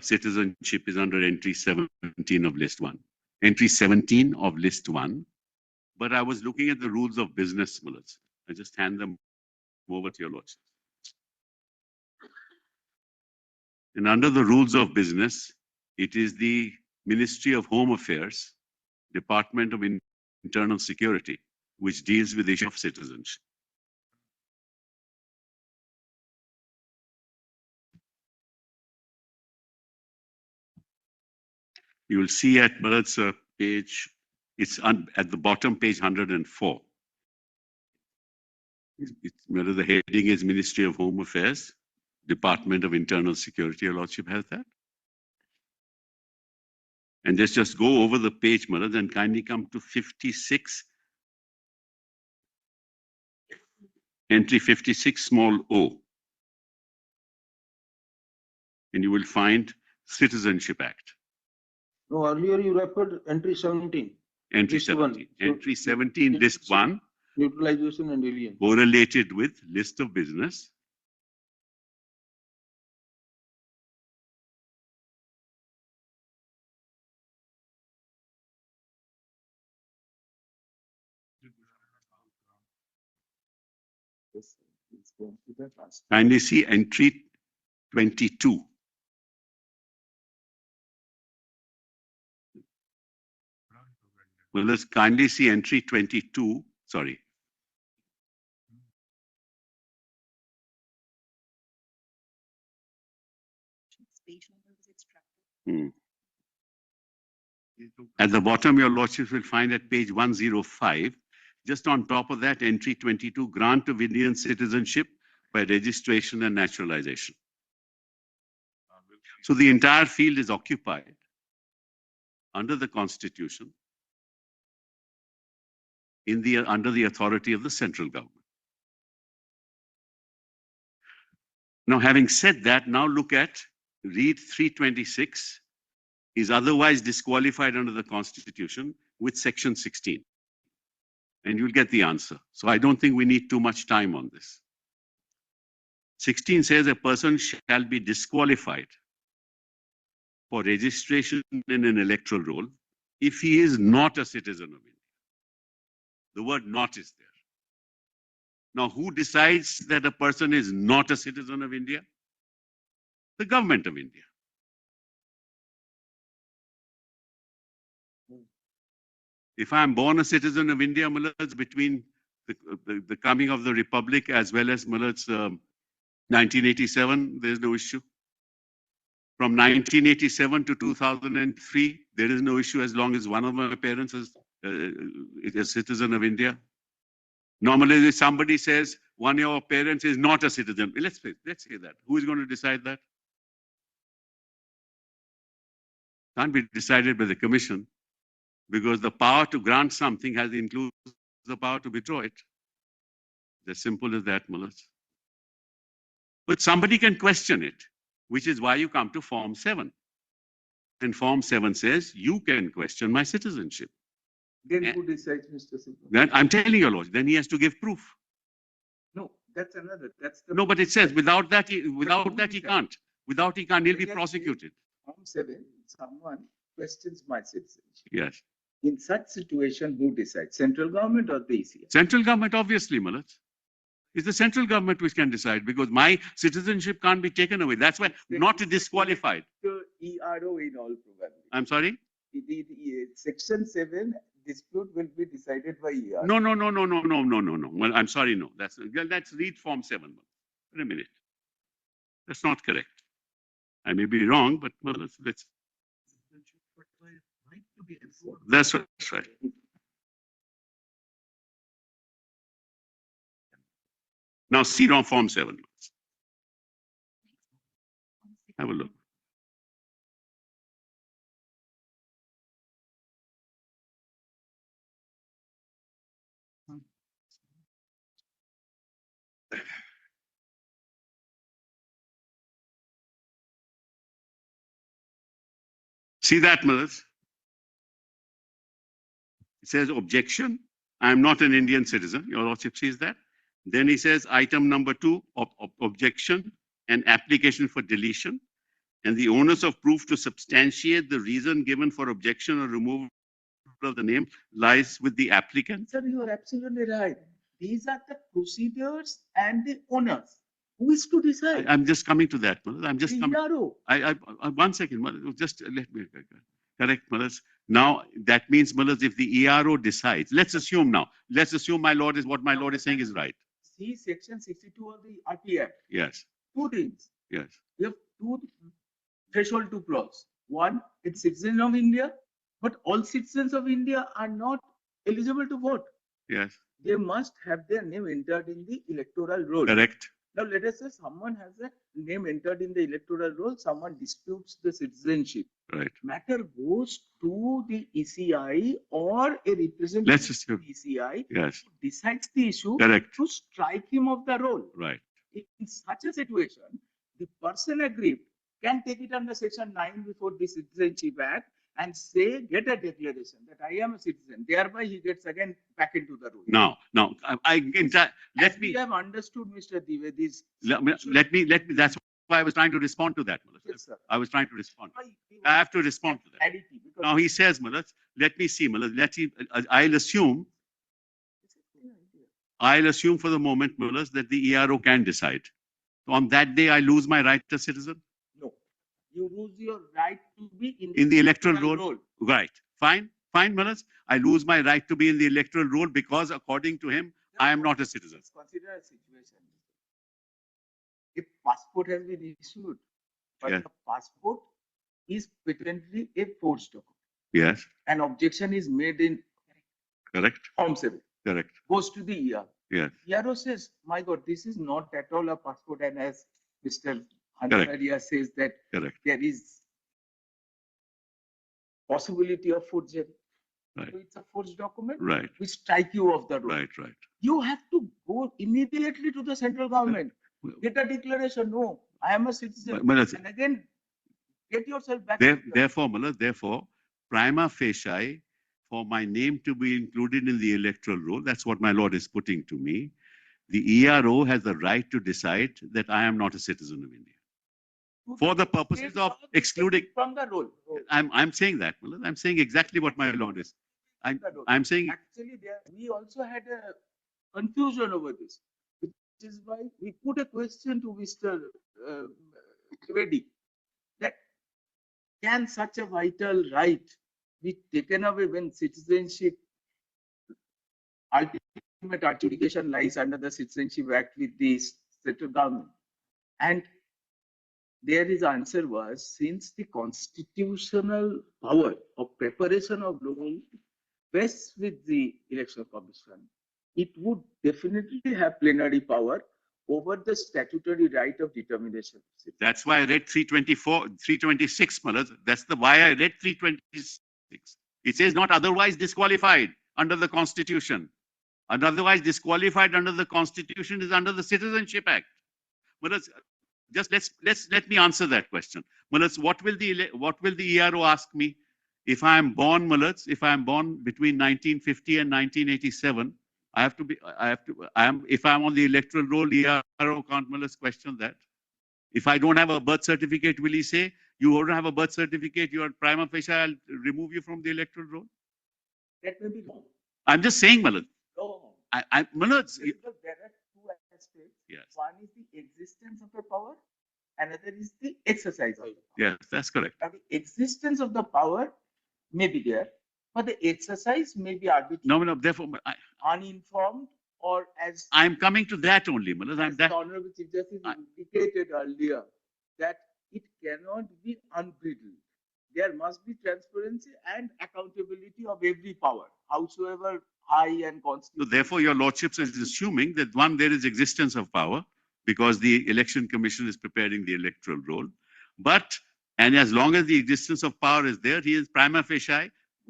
citizenship is under entry 17 of list 1. Entry 17 of list 1. But I was looking at the rules of business, Mullahs. I just hand them over to your lordship. And under the rules of business, it is the Ministry of Home Affairs, Department of Internal Security, which deals with the issue of citizenship. You will see at Mullahs page, it's at the bottom, page 104. The heading is Ministry of Home Affairs, Department of Internal Security. Your lordship has that. And let's just go over the page, Mullahs, and kindly come to 56. Entry 56, small o. And you will find Citizenship Act. No, earlier you referred entry 17. Entry List 17. one. Entry 17, list 1. Neutralization and alien. Correlated with list of business. Yes, it's going to the last. Kindly see entry 22. Well, let's kindly see entry 22. Sorry. Hmm. At the bottom, your lordships will find at page 105, just on top of that, entry 22, grant of Indian citizenship by registration and naturalization. So the entire field is occupied under the Constitution under the authority of the central government. Now, having said that, now look at read 326 is otherwise disqualified under the Constitution with section 16. And you'll get the answer. So I don't think we need too much time on this. 16 says a person shall be disqualified for registration in an electoral roll if he is not a citizen of India. The word not is there. Now, who decides that a person is not a citizen of India? The government of India. If I'm born a citizen of India, Mullahs, between the coming of the Republic as well as Mullahs 1987, there's no issue. From 1987 to 2003, there is no issue as long as one of my parents is a citizen of India. Normally, if somebody says one of your parents is not a citizen, let's say that. Who is going to decide that? Can't be decided by the commission because the power to grant something includes the power to withdraw it. It's as simple as that, Mullahs. But somebody can question it, which is why you come to Form 7. And Form 7 says you can question my citizenship. Then who decides, Mr. Singh? Then I'm telling you, Lord, then he has to give proof. No, that's another. That's the. No, but it says without that he can't. Without he can't, he'll be prosecuted. Form 7, someone questions my citizenship. Yes. In such situation, who decides? Central government or the ECI? Central government, obviously, Mullahs. It's the central government which can decide because my citizenship can't be taken away. That's why not disqualified. The ERO in all probability. I'm sorry? Section 7 dispute will be decided by ERO. No. Well, I'm sorry, no. Let's read Form 7. Wait a minute. That's not correct. I may be wrong, but well, let's. That's right. Now see on Form 7. Have a look. See that, Mullahs? It says objection. I am not an Indian citizen. Your Lordship sees that. Then he says item number 2, objection and application for deletion. And the onus of proof to substantiate the reason given for objection or removal of the name lies with the applicant. Sir, you are absolutely right. These are the procedures and the owners. Who is to decide? I'm just coming to that, Mullahs. I'm just The coming. ERO. I 1 second, Mullahs. Just let me correct, Mullahs. Now that means, Mullahs, if the ERO decides, let's assume my lord is what my lord is saying is right. See section 62 of the RPF. Yes. 2 things. Yes. We have 2 threshold 2 clause. One, it's citizen of India, but all citizens of India are not eligible to vote. Yes. They must have their name entered in the electoral roll. Correct. Now let us say someone has a name entered in the electoral roll, someone disputes the citizenship. Right. Matter goes to the ECI or a representative Let's assume. of the ECI Yes. who decides the issue Correct. to strike him off the roll. Right. In such a situation, the person aggrieved can take it under section 9 before the Citizenship Act and say, get a declaration that I am a citizen. Thereby he gets again back into the rule. Now, let me. We have understood, Mr. Dwivedi's. Let me. That's why I was trying to respond to that, Mullahs. Yes, sir. I was trying to respond. I have to respond to that. Clarity, because Now he says, Mullahs, let me see, Mullahs. I'll assume I'll assume for the moment, Mullahs, that the ERO can decide. So on that day, I lose my right as citizen No, you lose your right to be in the electoral roll. Right. Fine. Fine, Mullahs. I lose my right to be in the electoral roll because according to him, I am not a citizen. Consider a situation. If passport has been issued, but Yeah. the passport is patently a forged document. Yes. An objection is made in Correct. Form 7, Correct. goes to the ER. Yes. ERO says, my God, this is not at all a passport. And as Mr. Correct. Hansaria says that Correct. there is possibility of forgery. Right. So it's a forged document, Right. which strike you off the road. Right. Right. You have to go immediately to the central government, get a declaration, no, I am a citizen. But And again, get yourself back. to the- therefore, Mullahs, therefore, prima facie, for my name to be included in the electoral roll, that's what my lord is putting to me. The ERO has the right to decide that I am not a citizen of India. For the purposes of excluding, From the roll. I'm saying that, Mullahs. I'm saying exactly what my lord is. I'm saying, Actually, we also had a confusion over this, which is why we put a question to Mr. Trivedi that can such a vital right be taken away when citizenship, ultimate adjudication lies under the Citizenship Act with the central government? And there his answer was, since the constitutional power of preparation of law vests with the Election Commission, it would definitely have plenary power over the statutory right of determination. that's why I read 326, Mullahs. That's why I read 326. It says not otherwise disqualified under the Constitution. And otherwise disqualified under the Constitution is under the Citizenship Act. Mullahs, just let me answer that question. Mullahs, what will the ERO ask me if I am born, Mullahs, if I am born between 1950 and 1987? If I'm on the electoral roll, ERO can't, Mullahs, question that. If I don't have a birth certificate, will he say, you don't have a birth certificate, you are prima facie, I'll remove you from the electoral roll? That may be wrong. I'm just saying, Mullahs. No. Mullahs, Because there are two aspects. yes. One is the existence of the power, another is the exercise of the power. Yes, that's correct. Now, the existence of the power may be there, but the exercise may be arbitrary, No, therefore, uninformed, or as I'm coming to that only, Mullahs. the Honorable Chief Justice indicated earlier, that it cannot be unbridled. There must be transparency and accountability of every power, howsoever high and So constitutional. therefore, your lordships is assuming that one, there is existence of power because the election commission is preparing the electoral roll. And as long as the existence of power is there, he is prima facie,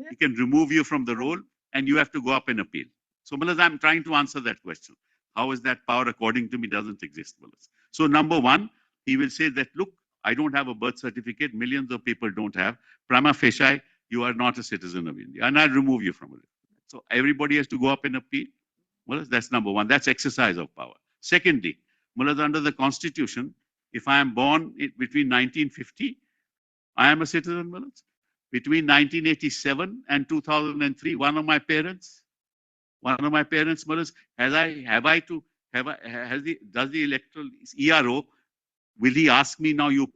he can remove you from the roll and you have to go up and appeal. So, Mullahs, I'm trying to answer that question. How is that power, according to me, doesn't exist, Mullahs? So, number one, he will say that, look, I don't have a birth certificate, millions of people don't have. Prima facie, you are not a citizen of India, and I'll remove you from it. So, everybody has to go up and appeal. Mullahs, that's number one. That's exercise of power. Secondly, Mullahs, under the Constitution, if I am born between 1950, I am a citizen, Mullahs. Between 1987 and 2003, Mullahs, does the electoral ERO, will he ask me now, you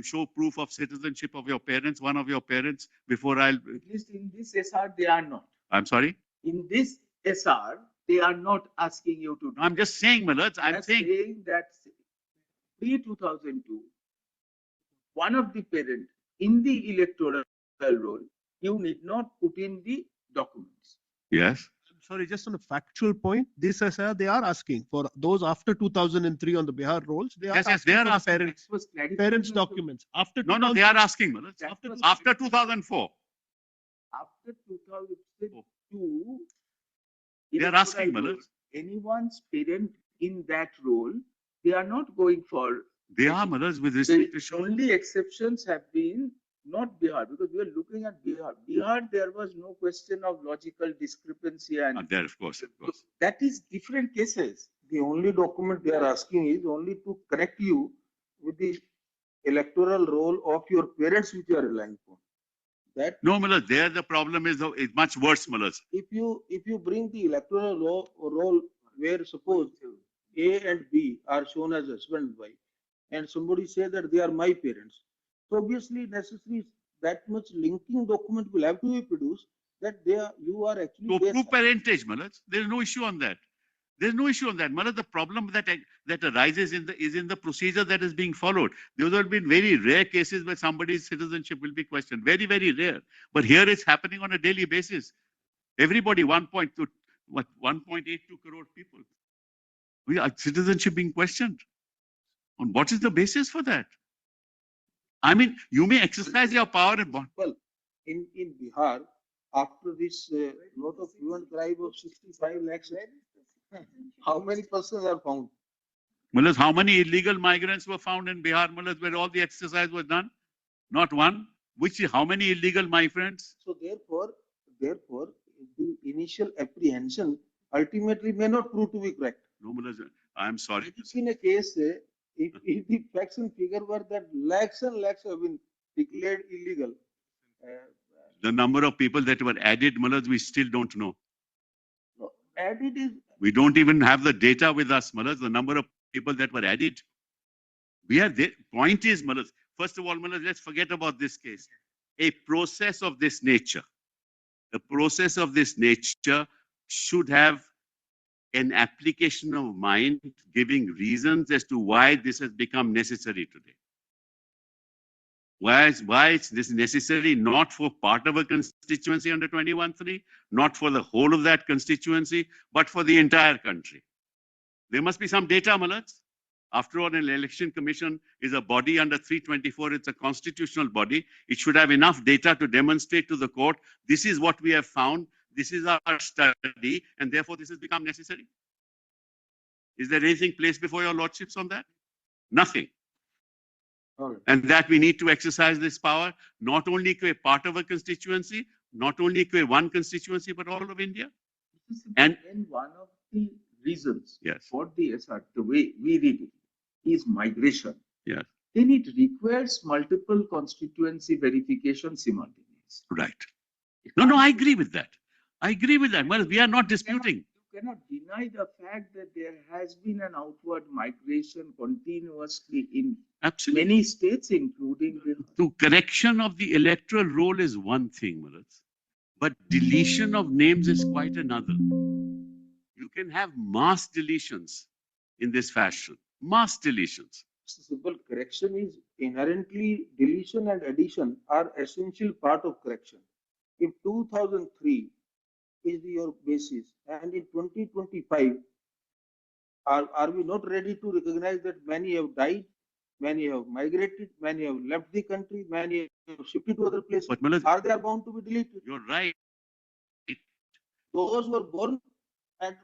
show proof of citizenship of your parents, one of your parents, before I'll. At least in this SR, they are not. I'm sorry? In this SR, they are not asking you to do. I'm just saying, Mullahs, I'm saying that pre-2002, one of the parents in the electoral roll, you need not put in the documents. yes. Sorry, just on a factual point, this SR, they are asking for those after 2003 on the Bihar rolls. They are Yes, they are for the asking. parents' documents. After No, they are asking, Mullahs. After 2004. After 2002, They are asking, electoral Mullahs. roll, anyone's parent in that role, they are not going for. They are, Mullahs, with The respect to show. only exceptions have been not Bihar, because we are looking at Bihar. Bihar, there was no question of logical discrepancy, and There, of course. that is different cases. The only document they are asking is only to connect you with the electoral roll of your parents which you are relying on. That No, Mullahs, there the problem is much worse, Mullahs. if you bring the electoral roll where suppose A and B are shown as husband and wife, and somebody say that they are my parents. So obviously necessary that much linking document will have to be produced that they are, you are actually To their prove son. parentage, Malaj, there is no issue on that. There's no issue on that. Malaj, the problem that arises is in the procedure that is being followed. Those have been very rare cases where somebody's citizenship will be questioned. Very, very rare. But here it's happening on a daily basis. Everybody, 1.82 crore people. We are citizenship being questioned. On what is the basis for that? I mean, you may exercise your power and Well, in Bihar, after this lot of hue and cry of 65 lakhs, how many persons are found? Malaj, how many illegal migrants were found in Bihar, Malaj, where all the exercise was done? Not one. How many illegal migrants? So therefore, the initial apprehension ultimately may not prove to be correct. No, Malaj, I'm sorry. If in a case, if the facts and figure were that lakhs and lakhs have been declared illegal, The number of people that were added, Malaj, we still don't know. added is We don't even have the data with us, Malaj, the number of people that were added. We are the point is, Malaj, first of all, Malaj, let's forget about this case. A process of this nature should have an application of mind giving reasons as to why this has become necessary today. Why is this necessary? Not for part of a constituency under 21(3), not for the whole of that constituency, but for the entire country. There must be some data, Malaj. After all, an election commission is a body under 324. It's a constitutional body. It should have enough data to demonstrate to the court, this is what we have found, this is our study, and therefore this has become necessary. Is there anything placed before your lordships on that? Nothing. all right. And that we need to exercise this power, not only to a part of a constituency, not only to one constituency, but all of India. And one of the reasons yes, for the SR, the way we read it, is migration. yes, Then it requires multiple constituency verification simultaneously. right. No, I agree with that. I agree with that. Well, we are not disputing. You cannot deny the fact that there has been an outward migration continuously in Absolutely. many states, including the To correction of the electoral roll is one thing, Malaj, but deletion of names is quite another. You can have mass deletions in this fashion. Mass deletions. Simple correction is inherently deletion and addition are essential part of correction. If 2003 is your basis and in 2025, are we not ready to recognize that many have died, many have migrated, many have left the country, many have shifted to other places? But Malaj, Are they bound to be deleted? you're right. Those were born and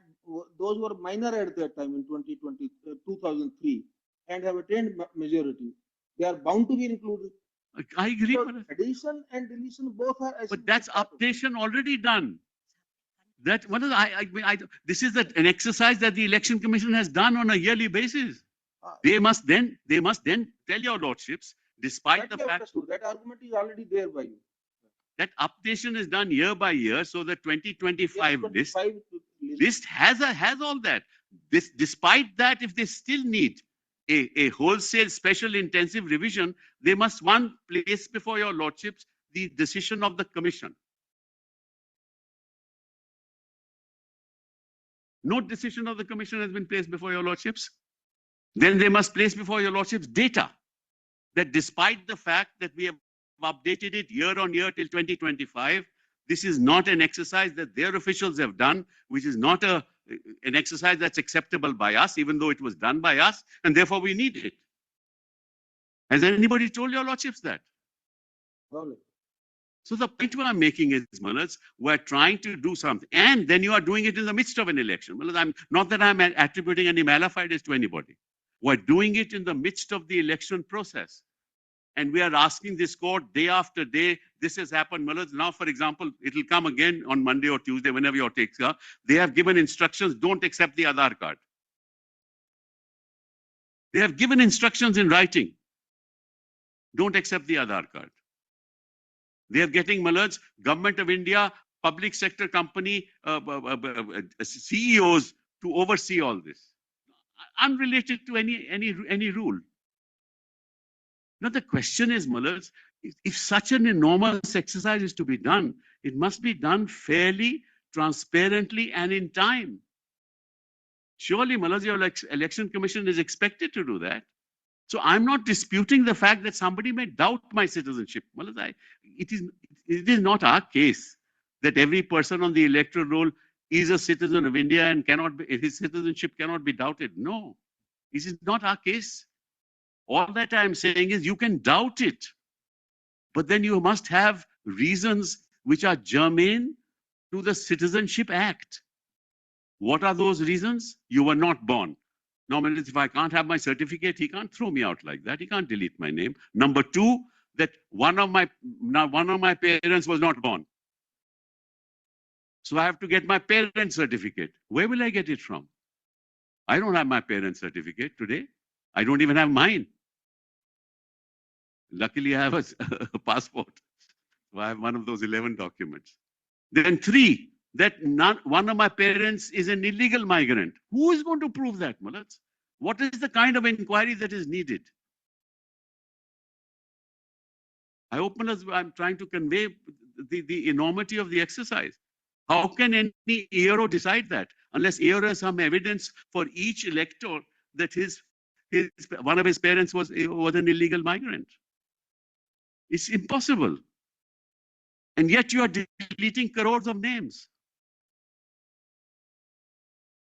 those were minor at that time in 2003 and have attained majority. They are bound to be included. I agree, So Malaj. addition and deletion both are But essential that's part of it. updation already done. That one is this is an exercise that the election commission has done on a yearly basis. They must then tell your lordships, despite That the we have fact understood. That argument is already there by you. that updation is done year by year, so the 2025 Yes, list 25 list has all that. Despite that, if they still need a wholesale special intensive revision, they must place before your lordships the decision of the commission. No decision of the commission has been placed before your lordships. Then they must place before your lordships data that despite the fact that we have updated it year on year till 2025, this is not an exercise that their officials have done, which is not an exercise that's acceptable by us, even though it was done by us, and therefore we need it. Has anybody told your lordships that? Well, So the point what I'm making is, Malaj, we're trying to do something, and then you are doing it in the midst of an election. Malaj, I'm not that I'm attributing any malafide to anybody. We're doing it in the midst of the election process. And we are asking this court day after day, this has happened, Malaj. Now, for example, it will come again on Monday or Tuesday, whenever your takes are. They have given instructions, don't accept the Aadhaar card. They have given instructions in writing. Don't accept the Aadhaar card. They are getting, Malaj, Government of India, public sector company, CEOs to oversee all this, unrelated to any rule. Now the question is, Mullahs, if such an enormous exercise is to be done, it must be done fairly, transparently, and in time. Surely, Mullahs, your election commission is expected to do that. So I'm not disputing the fact that somebody may doubt my citizenship. Mullahs, it is not our case that every person on the electoral roll is a citizen of India and his citizenship cannot be doubted. No, this is not our case. All that I'm saying is you can doubt it, but then you must have reasons which are germane to the Citizenship Act. What are those reasons? You were not born. Normally, if I can't have my certificate, he can't throw me out like that. He can't delete my name. Number two, that one of my parents was not born. So I have to get my parent certificate. Where will I get it from? I don't have my parent certificate today. I don't even have mine. Luckily, I have a passport. So I have one of those 11 documents. Then three, that one of my parents is an illegal migrant. Who is going to prove that, Mullahs? What is the kind of inquiry that is needed? I hope, Mullahs, I'm trying to convey the enormity of the exercise. How can any ERO decide that unless ERO has some evidence for each elector that one of his parents was an illegal migrant? It's impossible. And yet you are deleting crores of names.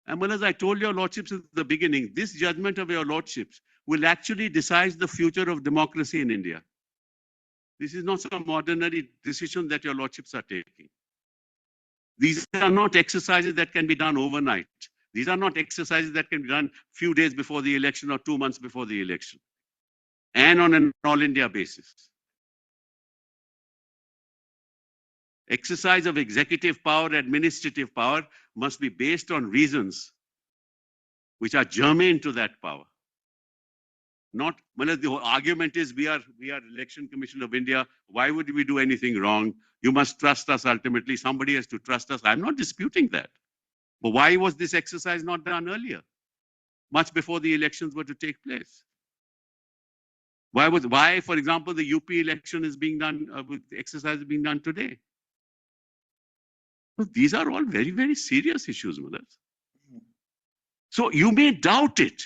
And Mullahs, I told your lordships at the beginning, this judgment of your lordships will actually decide the future of democracy in India. This is not some ordinary decision that your lordships are taking. These are not exercises that can be done overnight. These are not exercises that can be done a few days before the election or 2 months before the election, and on an all-India basis. Exercise of executive power, administrative power must be based on reasons which are germane to that power. Not, well, the argument is we are Election Commission of India. Why would we do anything wrong? You must trust us ultimately. Somebody has to trust us. I'm not disputing that. But why was this exercise not done earlier? Much before the elections were to take place. Why, for example, the UP election is being done, the exercise is being done today? So these are all very, very serious issues, Mullahs. So you may doubt it.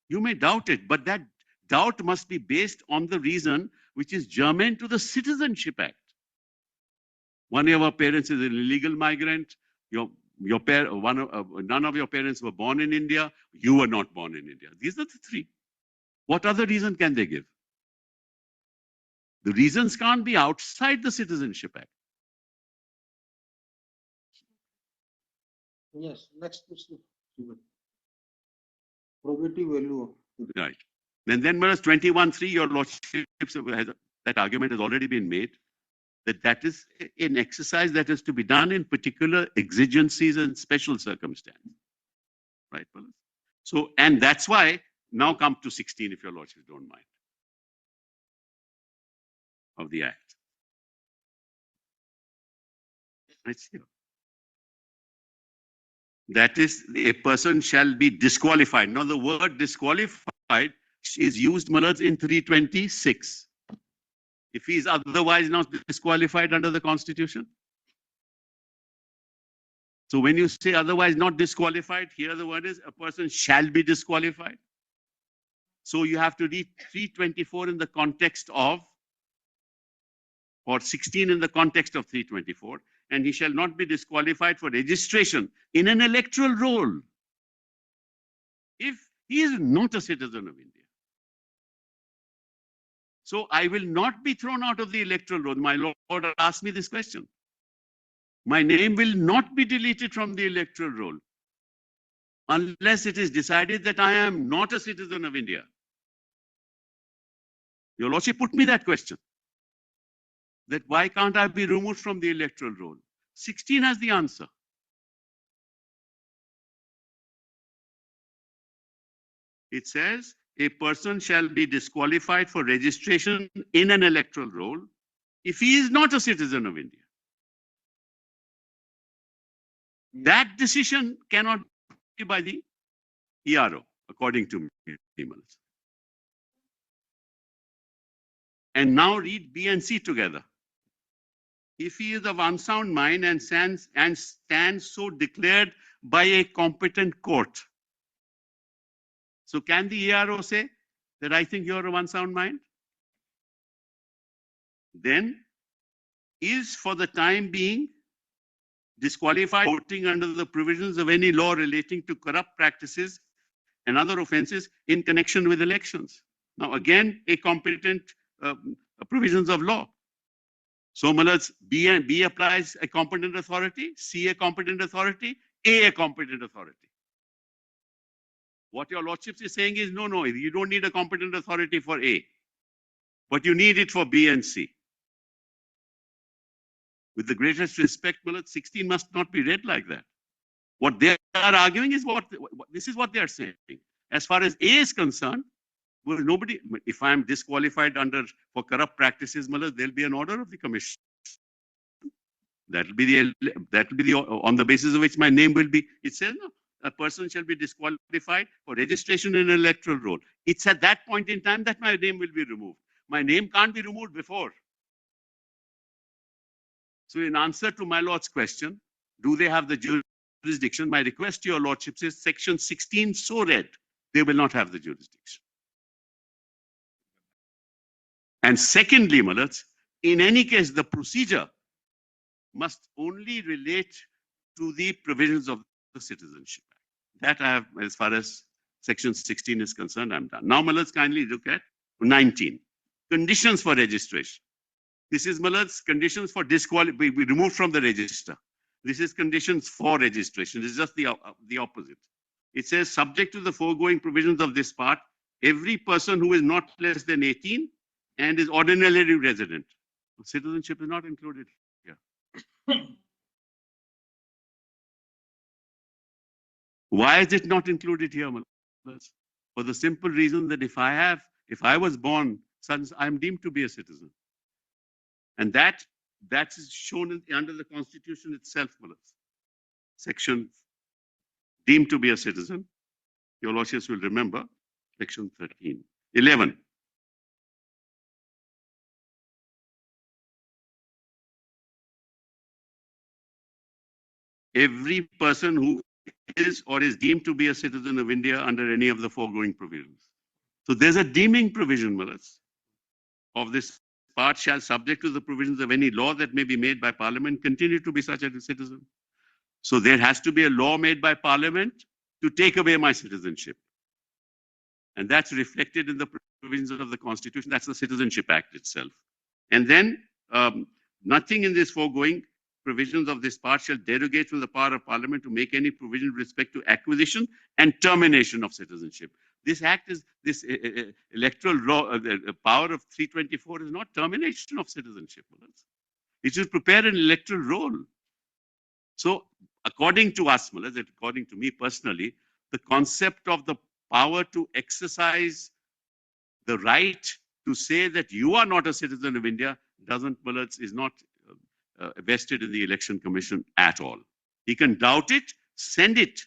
You may doubt it, but that doubt must be based on the reason which is germane to the Citizenship Act. One of your parents is an illegal migrant. None of your parents were born in India. You were not born in India. These are the three. What other reason can they give? The reasons can't be outside the Citizenship Act. Yes, next question. Probative value. Right. Then Mullahs 21.3, your lordships, that argument has already been made, that is an exercise that is to be done in particular exigencies and special circumstances. Right, Mullahs? So, and that's why, now come to 16, if your lordships don't mind, of the Act. It's here. That is, a person shall be disqualified. Now, the word disqualified is used, Mullahs, in 326. If he is otherwise not disqualified under the Constitution. So when you say otherwise not disqualified, here the word is a person shall be disqualified. So you have to read 324 in the context of, or 16 in the context of 324. And he shall not be disqualified for registration in an electoral roll if he is not a citizen of India. So I will not be thrown out of the electoral roll. My Lord asked me this question. My name will not be deleted from the electoral roll unless it is decided that I am not a citizen of India. Your Lordship put me that question. That why can't I be removed from the electoral roll? 16 has the answer. It says, a person shall be disqualified for registration in an electoral roll if he is not a citizen of India. That decision cannot by the ERO, according to me. Malas. And now read B and C together. If he is of unsound mind and stands so declared by a competent court. So can the ERO say that I think you're of unsound mind? Then is for the time being disqualified voting under the provisions of any law relating to corrupt practices and other offences in connection with elections. Now again, a competent provisions of law. So Malas, B applies a competent authority, C a competent authority, A competent authority. What your lordships is saying is, no, you don't need a competent authority for A, but you need it for B and C. With the greatest respect, Malas, 16 must not be read like that. What they are arguing is this is what they are saying. As far as A is concerned, well, nobody, if I am disqualified for corrupt practices, Malas, there'll be an order of the commission. That will be on the basis of which my name will be. It says no, a person shall be disqualified for registration in an electoral roll. It's at that point in time that my name will be removed. My name can't be removed before. So in answer to my lord's question, do they have the jurisdiction? My request to your lordships is section 16 so read, they will not have the jurisdiction. And secondly, Malas, in any case, the procedure must only relate to the provisions of the Citizenship Act. That I have, as far as section 16 is concerned, I'm done. Now, Malas, kindly look at 19. Conditions for registration. This is Malas, conditions for disqualification, we removed from the register. This is conditions for registration. This is just the opposite. It says, subject to the foregoing provisions of this part, every person who is not less than 18 and is ordinarily resident. Citizenship is not included here. Why is it not included here, Malas? For the simple reason that if I was born, I'm deemed to be a citizen. And that is shown under the Constitution itself, Malas. Section deemed to be a citizen. Your lordships will remember, section 13. 11. Every person who is or is deemed to be a citizen of India under any of the foregoing provisions. So there's a deeming provision, Malas, of this part shall, subject to the provisions of any law that may be made by Parliament, continue to be such a citizen. So there has to be a law made by Parliament to take away my citizenship. And that's reflected in the provisions of the Constitution. That's the Citizenship Act itself. And then nothing in this foregoing provisions of this part shall derogate from the power of Parliament to make any provision with respect to acquisition and termination of citizenship. This act is, this electoral law, power of 324 is not termination of citizenship. It should prepare an electoral roll. So according to us, according to me personally, the concept of the power to exercise the right to say that you are not a citizen of India is not vested in the Election Commission at all. He can doubt it, send it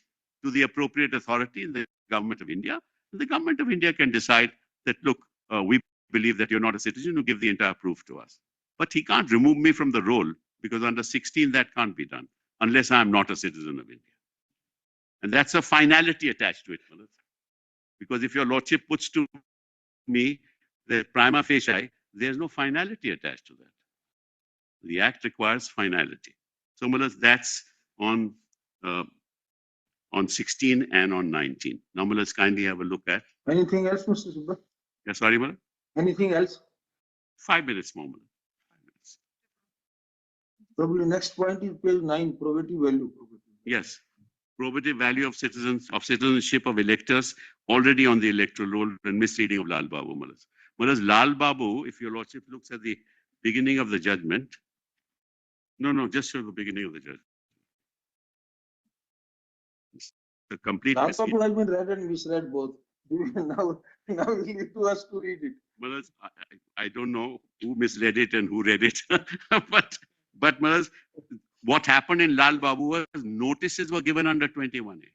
to the appropriate authority in the Government of India. The Government of India can decide that, look, we believe that you're not a citizen, to give the entire proof to us. But he can't remove me from the roll, because under 16 that can't be done unless I'm not a citizen of India. And that's a finality attached to it, Malas. Because if your lordship puts to me the prima facie, there's no finality attached to that. The act requires finality. So, Malas, that's on 16 and on 19. Now, Malas, kindly have a look at. Anything else, Mr. Subba? Yeah, sorry, Malas? Anything else? 5 minutes more, Malas. 5 minutes. Probably next point is page 9, probative value. Yes. Probative value of citizenship of electors already on the electoral roll and misreading of Lal Babu, Malas. Malas, Lal Babu, if your lordship looks at the beginning of the judgment, no, just show the beginning of the judgment. The complete. Lal Babu has been read and misread both. now we leave to us to read it. Malas, I don't know who misread it and who read it, but Malas, what happened in Lal Babu was notices were given under 21A.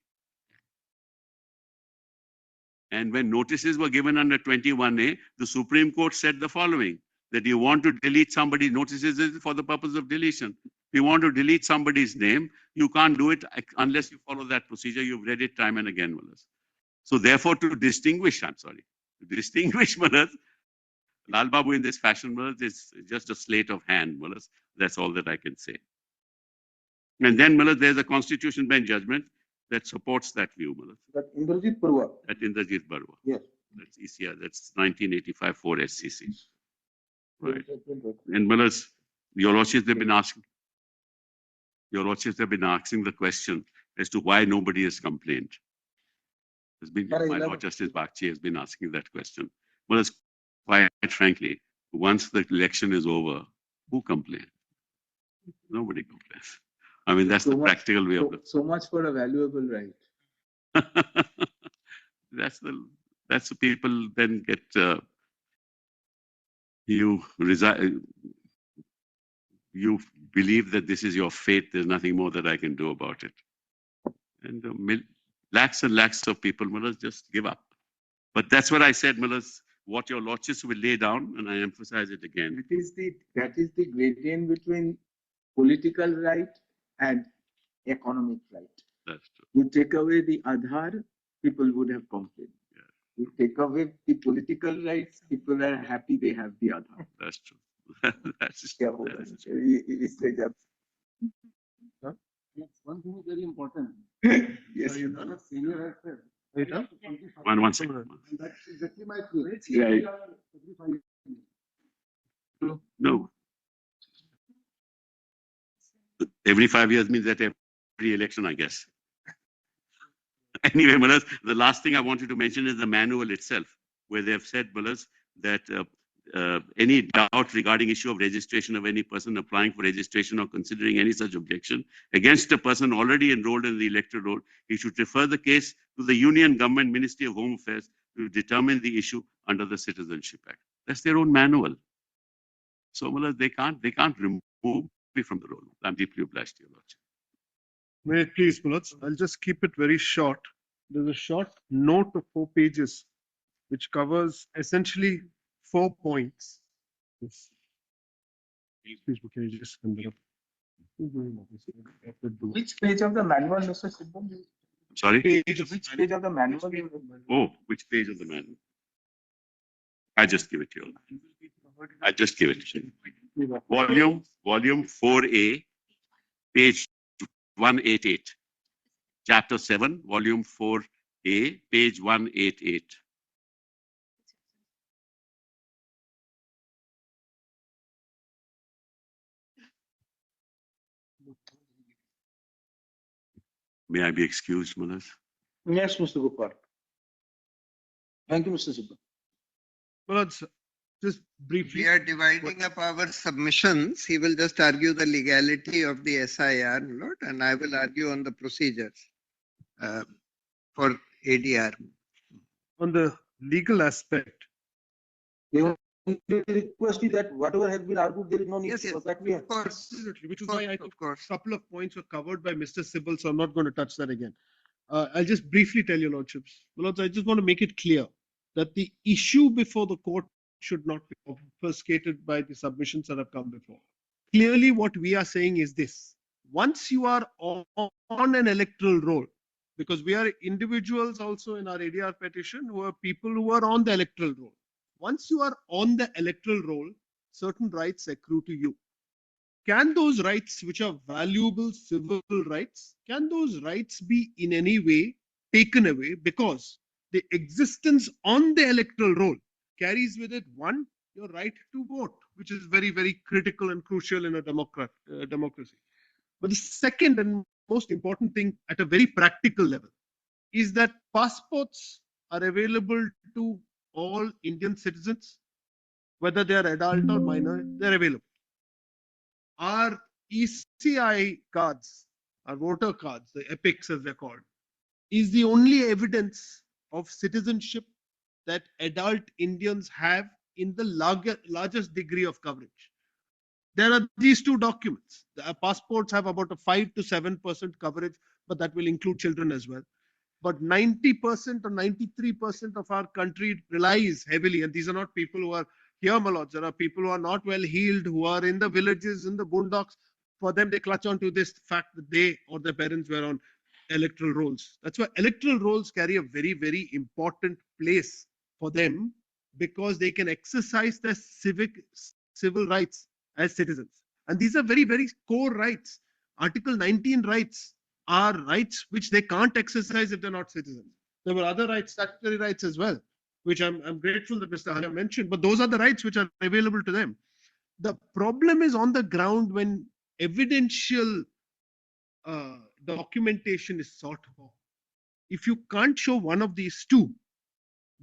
And when notices were given under 21A, the Supreme Court said the following, that you want to delete somebody, notices is for the purpose of deletion. If you want to delete somebody's name, you can't do it unless you follow that procedure. You've read it time and again, Mullahs. So therefore, to distinguish, Mullahs, Lal Babu in this fashion, Mullahs, is just a sleight of hand, Mullahs. That's all that I can say. And then, Mullahs, there's a Constitution Bench judgment that supports that view, Mullahs. That Indrajit Barua. That Indrajit Barua. Yes. That's ECR, that's 1985 4 SCC. Right. And Mullahs, your lordships have been asking the question as to why nobody has complained. My Lord Justice Bagchi has been asking that question. Mullahs, quite frankly, once the election is over, who complains? Nobody complains. I mean, that's the practical way of it. So much for a valuable right. That's the people then get you believe that this is your fate. There's nothing more that I can do about it. And lakhs and lakhs of people, Mullahs, just give up. But that's what I said, Mullahs, what your lordships will lay down, and I emphasize it again. That is the gradient between political right and economic right. That's true. You take away the Aadhaar, people would have complained. Yeah. You take away the political rights, people are happy they have the Aadhaar. That's true. That's true. Yes, one thing is very important. Yes. Senior has said. One second. And that's exactly my view. Right. Every 5 years. No. Every 5 years means that every election, I guess. Anyway, Mullahs, the last thing I wanted to mention is the manual itself, where they have said, Mullahs, that any doubt regarding issue of registration of any person applying for registration or considering any such objection against a person already enrolled in the electoral roll, he should refer the case to the Union Government Ministry of Home Affairs to determine the issue under the Citizenship Act. That's their own manual. So, Mullahs, they can't remove me from the roll. I'm deeply obliged to you, Lordship. May it please, Mullahs, I'll just keep it very short. There's a short note of 4 pages, which covers essentially 4 points. Yes. Excuse me, can you just sum it up? Which page of the manual, Mr. Sibbal? Sorry? Which page of the manual? Oh, which page of the manual? I just give it to you. I just give it to you. Volume 4A, page 188. Chapter 7, volume 4A, page 188. May I be excused, Mullahs? Yes, Mr. Gopal. Thank you, Mr. Sibbal. Mullahs, just briefly. We are dividing up our submissions. He will just argue the legality of the SIR, Lord, and I will argue on the procedures for ADR. On the legal aspect, The only request is that whatever has been argued, there is no need Yes, yes, for that. We have. of course. absolutely, which is why I think Of course. a couple of points were covered by Mr. Sibbal, so I'm not going to touch that again. I'll just briefly tell your lordships. Lords, I just want to make it clear that the issue before the court should not be obfuscated by the submissions that have come before. Clearly, what we are saying is this. Once you are on an electoral roll, because we are individuals also in our ADR petition who are people who are on the electoral roll. Once you are on the electoral roll, certain rights accrue to you. Can those rights, which are valuable civil rights, can those rights be in any way taken away because the existence on the electoral roll carries with it, one, your right to vote, which is very, very critical and crucial in a democracy. But the second and most important thing at a very practical level is that passports are available to all Indian citizens, whether they are adult or minor, they're available. Our ECI cards, our voter cards, the epics as they're called, is the only evidence of citizenship that adult Indians have in the largest degree of coverage. There are these 2 documents. The passports have about a 5 to 7% coverage, but that will include children as well. but 90% or 93% of our country relies heavily, and these are not people who are here, my lords. There are people who are not well heeled, who are in the villages, in the boondocks. For them, they clutch on to this fact that they or their parents were on electoral rolls. That's why electoral rolls carry a very, very important place for them, because they can exercise their civil rights as citizens. And these are very, very core rights. Article 19 rights are rights which they can't exercise if they're not citizens. There were other rights, statutory rights as well, which I'm grateful that Mr. Haya mentioned, but those are the rights which are available to them. The problem is on the ground when evidential documentation is sought for. If you can't show one of these two,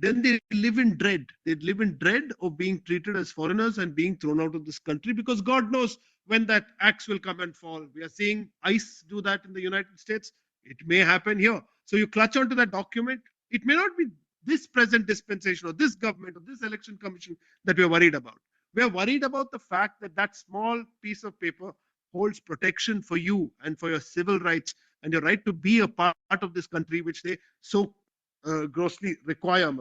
then they live in dread. They live in dread of being treated as foreigners and being thrown out of this country, because God knows when that axe will come and fall. We are seeing ICE do that in the United States. It may happen here. So you clutch onto that document. It may not be this present dispensation or this government or this election commission that we are worried about. We are worried about the fact that that small piece of paper holds protection for you and for your civil rights and your right to be a part of this country, which they so grossly require.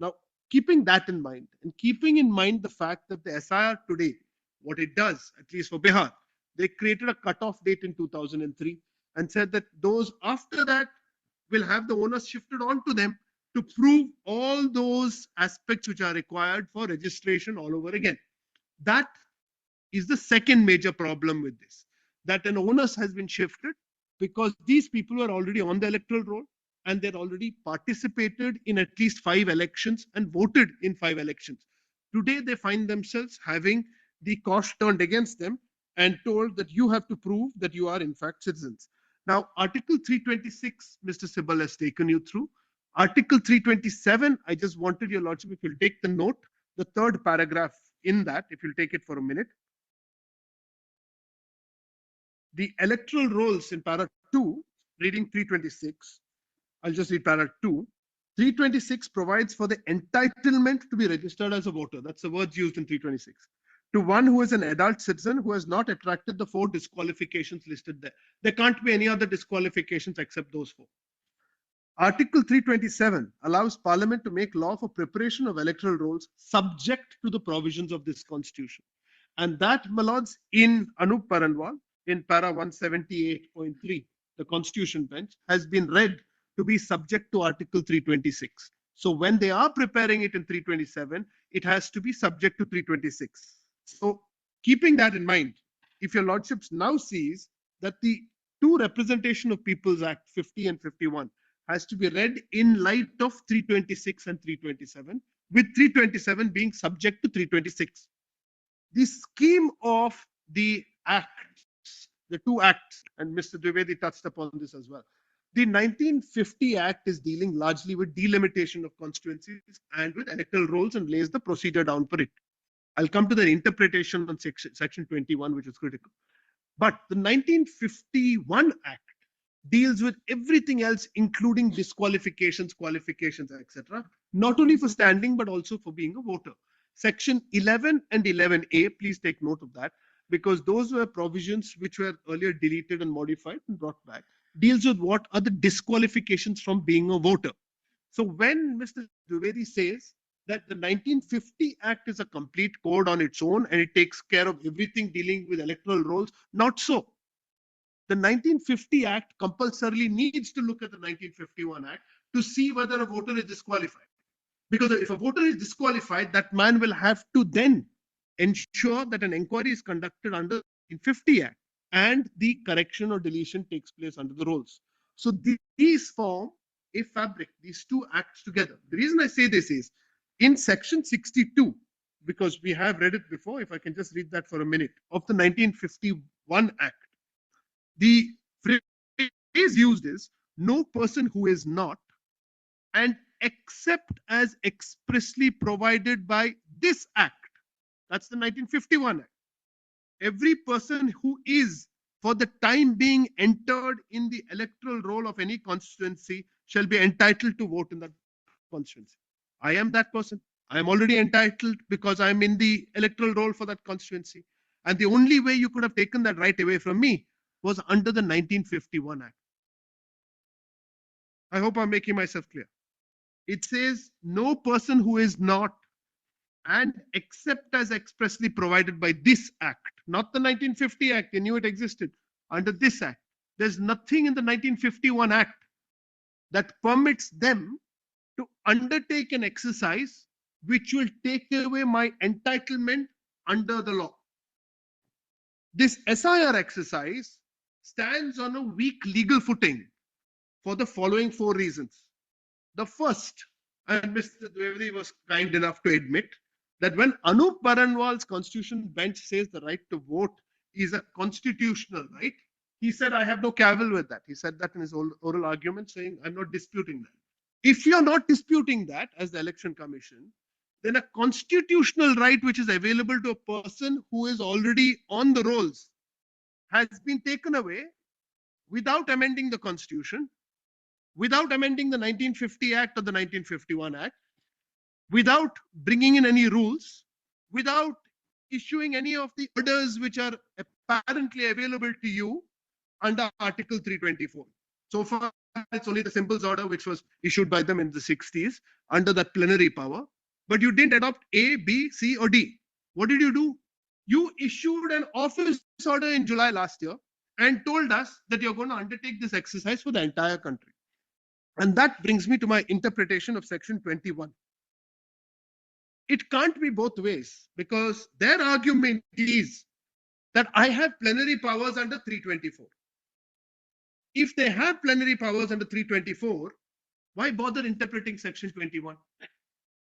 Now, keeping that in mind, and keeping in mind the fact that the SIR today, what it does, at least for Bihar, they created a cutoff date in 2003 and said that those after that will have the onus shifted onto them to prove all those aspects which are required for registration all over again. That is the second major problem with this, that an onus has been shifted because these people were already on the electoral roll and they'd already participated in at least 5 elections and voted in 5 elections. Today, they find themselves having the cost turned against them and told that you have to prove that you are in fact citizens. Now, Article 326, Mr. Sibal has taken you through. Article 327, I just wanted your lordship, if you'll take the note, the third paragraph in that, if you'll take it for a minute. The electoral rolls in para 2, reading 326, I'll just read para 2. 326 provides for the entitlement to be registered as a voter. That's the words used in 326. To one who is an adult citizen who has not attracted the 4 disqualifications listed there. There can't be any other disqualifications except those 4. Article 327 allows Parliament to make law for preparation of electoral rolls subject to the provisions of this constitution. And that, my lords, in Anup Paranwal, in para 178.3, the constitution bench, has been read to be subject to Article 326. So when they are preparing it in 327, it has to be subject to 326. So keeping that in mind, if your lordships now sees that the 2 Representation of People's Act 50 and 51 has to be read in light of 326 and 327, with 327 being subject to 326. The scheme of the acts, the 2 acts, and Mr. Dwivedi touched upon this as well. The 1950 Act is dealing largely with delimitation of constituencies and with electoral rolls and lays the procedure down for it. I'll come to the interpretation on section 21, which is critical. But the 1951 Act deals with everything else, including disqualifications, qualifications, etc., not only for standing, but also for being a voter. Section 11 and 11A, please take note of that, because those were provisions which were earlier deleted and modified and brought back, deals with what are the disqualifications from being a voter. So when Mr. Dwivedi says that the 1950 Act is a complete code on its own and it takes care of everything dealing with electoral rolls, not so. The 1950 Act compulsorily needs to look at the 1951 Act to see whether a voter is disqualified. Because if a voter is disqualified, that man will have to then ensure that an inquiry is conducted under the 1950 Act and the correction or deletion takes place under the rolls. So these form a fabric, these 2 acts together. The reason I say this is in section 62, because we have read it before, if I can just read that for a minute, of the 1951 Act. The phrase used is no person who is not, and except as expressly provided by this Act. That's the 1951 Act. Every person who is for the time being entered in the electoral roll of any constituency shall be entitled to vote in that constituency. I am that person. I am already entitled because I am in the electoral roll for that constituency. And the only way you could have taken that right away from me was under the 1951 Act. I hope I'm making myself clear. It says no person who is not and except as expressly provided by this act, not the 1950 act. They knew it existed. Under this act, there's nothing in the 1951 act that permits them to undertake an exercise which will take away my entitlement under the law. This SIR exercise stands on a weak legal footing for the following 4 reasons. The first, and Mr. Dwivedi was kind enough to admit, that when Anup Baranwal's constitution bench says the right to vote is a constitutional right, he said, I have no cavil with that. He said that in his oral argument, saying, I'm not disputing that. If you're not disputing that as the Election Commission, then a constitutional right which is available to a person who is already on the rolls has been taken away without amending the constitution, without amending the 1950 Act or the 1951 Act, without bringing in any rules, without issuing any of the orders which are apparently available to you under Article 324. So far, it's only the Simples order which was issued by them in the 60s under that plenary power. But you didn't adopt A, B, C, or D. What did you do? You issued an office order in July last year and told us that you're going to undertake this exercise for the entire country. And that brings me to my interpretation of Section 21. It can't be both ways, because their argument is that I have plenary powers under 324. If they have plenary powers under 324, why bother interpreting Section 21?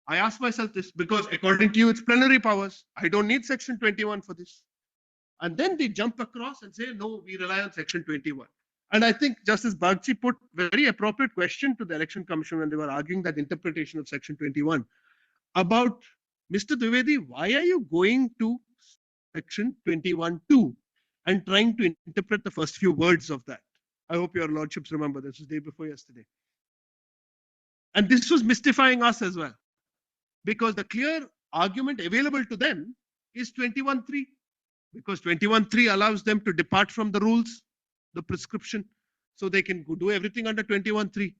I ask myself this because according to you, it's plenary powers. I don't need Section 21 for this. And then they jump across and say, no, we rely on Section 21. And I think Justice Bagchi put a very appropriate question to the Election Commission when they were arguing that interpretation of Section 21 about, Mr. Dwivedi, why are you going to Section 21(2) and trying to interpret the first few words of that? I hope your lordships remember this was the day before yesterday. And this was mystifying us as well, because the clear argument available to them is 21(3), because 21(3) allows them to depart from the rules, the prescription, so they can do everything under 21(3).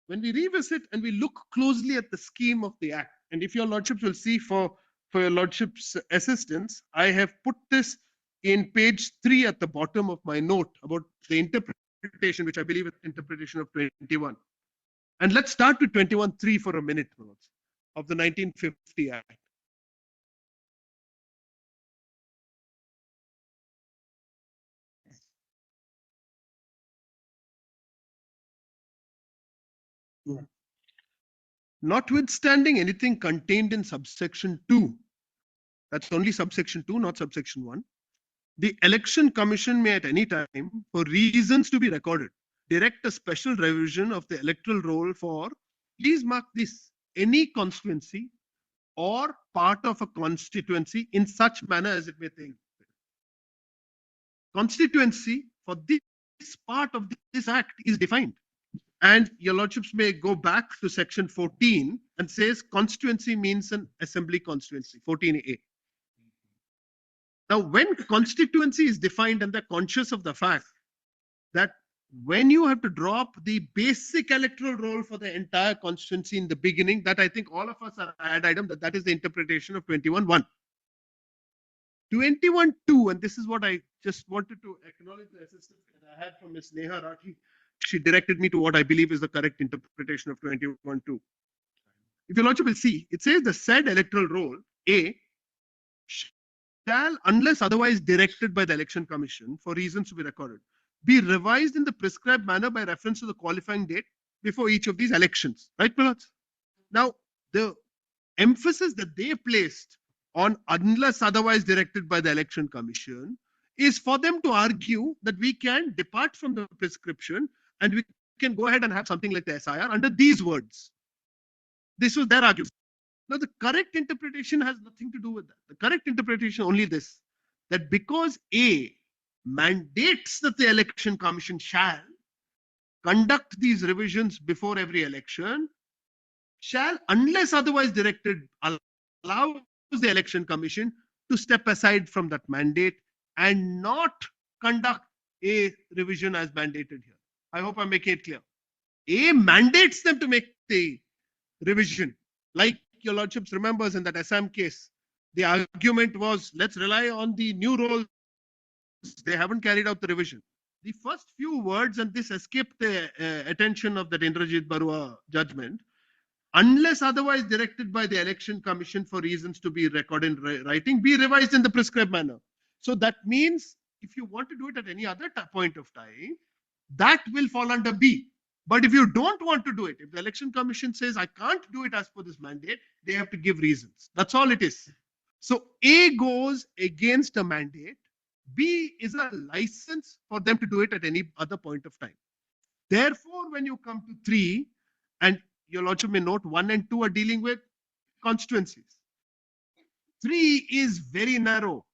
When we revisit and we look closely at the scheme of the Act, and if your lordships will see for your lordship's assistance, I have put this in page 3 at the bottom of my note about the interpretation, which I believe is interpretation of 21. And let's start with 21(3) for a minute, of the 1950 Act. Notwithstanding anything contained in subsection 2, that's only subsection 2, not subsection 1, the Election Commission may at any time, for reasons to be recorded, direct a special revision of the electoral roll for, please mark this, any constituency or part of a constituency in such manner as it may think. Constituency for this part of this Act is defined. And your lordships may go back to section 14 and says constituency means an assembly constituency, 14A. Now, when constituency is defined and they're conscious of the fact that when you have to drop the basic electoral roll for the entire constituency in the beginning, that I think all of us are ad item, that is the interpretation of 21(1). 21(2), and this is what I just wanted to acknowledge the assistance that I had from Ms. Neha Rathi. She directed me to what I believe is the correct interpretation of 21(2). If your lordship will see, it says the said electoral roll, A, shall, unless otherwise directed by the Election Commission for reasons to be recorded, be revised in the prescribed manner by reference to the qualifying date before each of these elections. Right, Milords? Now, the emphasis that they placed on unless otherwise directed by the Election Commission is for them to argue that we can depart from the prescription and we can go ahead and have something like the SIR under these words. This was their argument. Now, the correct interpretation has nothing to do with that. The correct interpretation only this, that because A mandates that the Election Commission shall conduct these revisions before every election, shall, unless otherwise directed, allow the Election Commission to step aside from that mandate and not conduct a revision as mandated here. I hope I'm making it clear. A mandates them to make the revision. Like your lordships remembers in that Assam case, the argument was, let's rely on the new roles. They haven't carried out the revision. The first few words, and this escaped the attention of that Indrajit Barua judgment, unless otherwise directed by the Election Commission for reasons to be recorded in writing, be revised in the prescribed manner. So that means if you want to do it at any other point of time, that will fall under B. But if you don't want to do it, if the Election Commission says, I can't do it as per this mandate, they have to give reasons. That's all it is. So A goes against a mandate. B is a license for them to do it at any other point of time. Therefore, when you come to 3, and your lordship may note 1 and 2 are dealing with constituencies. 3 is very narrow.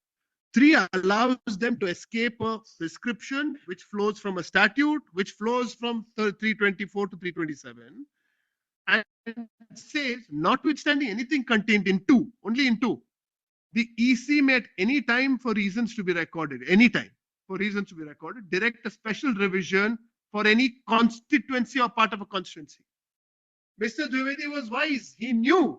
3 allows them to escape a prescription which flows from a statute, which flows from 324 to 327, and says, notwithstanding anything contained in 2, only in 2, the EC may at any time for reasons to be recorded, anytime for reasons to be recorded, direct a special revision for any constituency or part of a constituency. Mr. Dwivedi was wise. He knew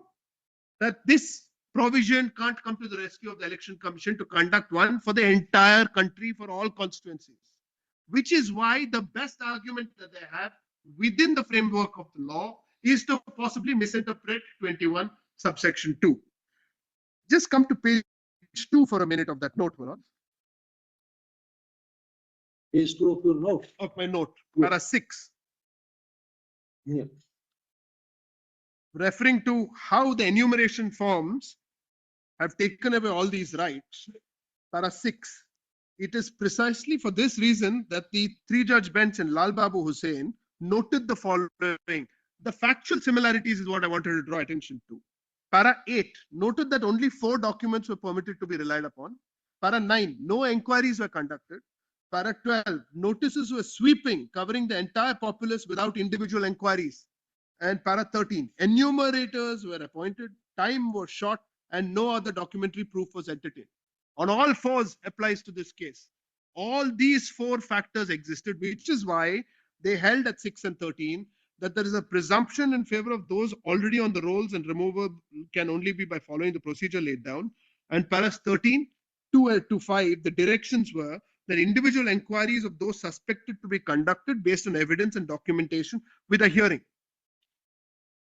that this provision can't come to the rescue of the Election Commission to conduct one for the entire country for all constituencies, which is why the best argument that they have within the framework of the law is to possibly misinterpret 21 subsection 2. Just come to page 2 for a minute of that note, Manoj. Page 2 of your note. Of my note, Yeah. para 6. Yeah. Referring to how the enumeration forms have taken away all these rights, para 6. It is precisely for this reason that the 3-judge bench in Lal Babu Hussain noted the following. The factual similarities is what I wanted to draw attention to. Para 8 noted that only 4 documents were permitted to be relied upon. Para 9, no inquiries were conducted. Para 12, notices were sweeping, covering the entire populace without individual inquiries. And para 13, enumerators were appointed, time was short, and no other documentary proof was entertained. On all 4s applies to this case. All these 4 factors existed, which is why they held at 6 and 13 that there is a presumption in favor of those already on the rolls, and removal can only be by following the procedure laid down. And paras 13, 2 to 5, the directions were that individual inquiries of those suspected to be conducted based on evidence and documentation with a hearing.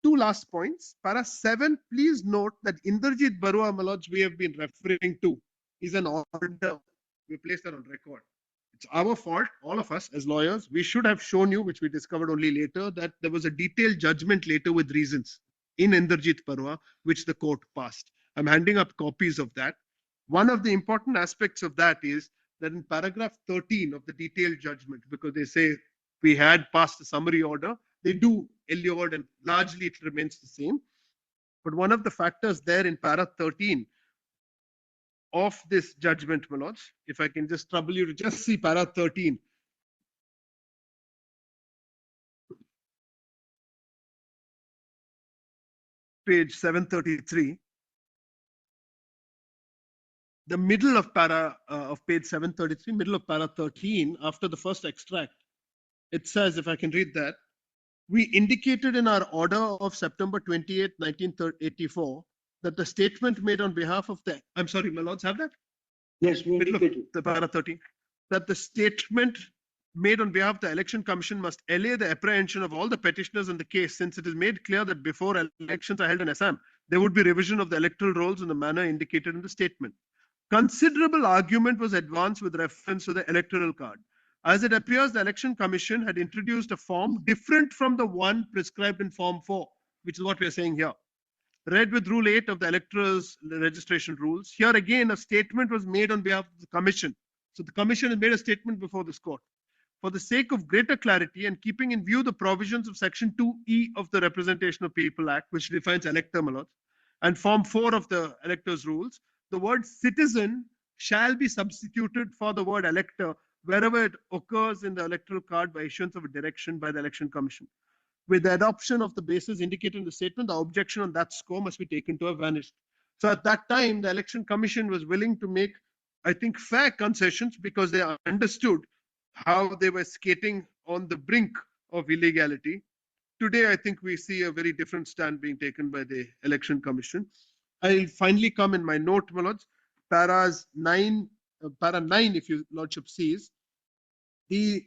2 last points. Para 7, please note that Indrajit Barua Maloj we have been referring to is an order. We placed that on record. It's our fault, all of us as lawyers. We should have shown you, which we discovered only later, that there was a detailed judgment later with reasons in Indrajit Barua, which the court passed. I'm handing up copies of that. One of the important aspects of that is that in paragraph 13 of the detailed judgment, because they say we had passed a summary order, they do allude and largely it remains the same. But one of the factors there in para 13 of this judgment, Manoj, if I can just trouble you to just see para 13. Page 733. The middle of of page 733, middle of para 13, after the first extract, it says, if I can read that, we indicated in our order of September 28, 1984, that the statement made on behalf of the, I'm sorry, my lords have that? Yes, we Middle of indicated. the para 13, that the statement made on behalf of the Election Commission must allay the apprehension of all the petitioners in the case, since it is made clear that before elections are held in Assam, there would be revision of the electoral rolls in the manner indicated in the statement. Considerable argument was advanced with reference to the electoral card. As it appears, the Election Commission had introduced a form different from the one prescribed in Form 4, which is what we are saying here. Read with Rule 8 of the Electoral Registration Rules. Here again, a statement was made on behalf of the Commission. So the Commission has made a statement before this court. For the sake of greater clarity and keeping in view the provisions of Section 2E of the Representation of People Act, which defines elector, and Form 4 of the Electors Rules, the word citizen shall be substituted for the word elector wherever it occurs in the electoral card by issuance of a direction by the Election Commission. With the adoption of the basis indicated in the statement, the objection on that score must be taken to have vanished. So at that time, the Election Commission was willing to make, I think, fair concessions because they understood how they were skating on the brink of illegality. Today, I think we see a very different stand being taken by the Election Commission. I'll finally come in my note, my lords. Para 9, if your lordship sees, the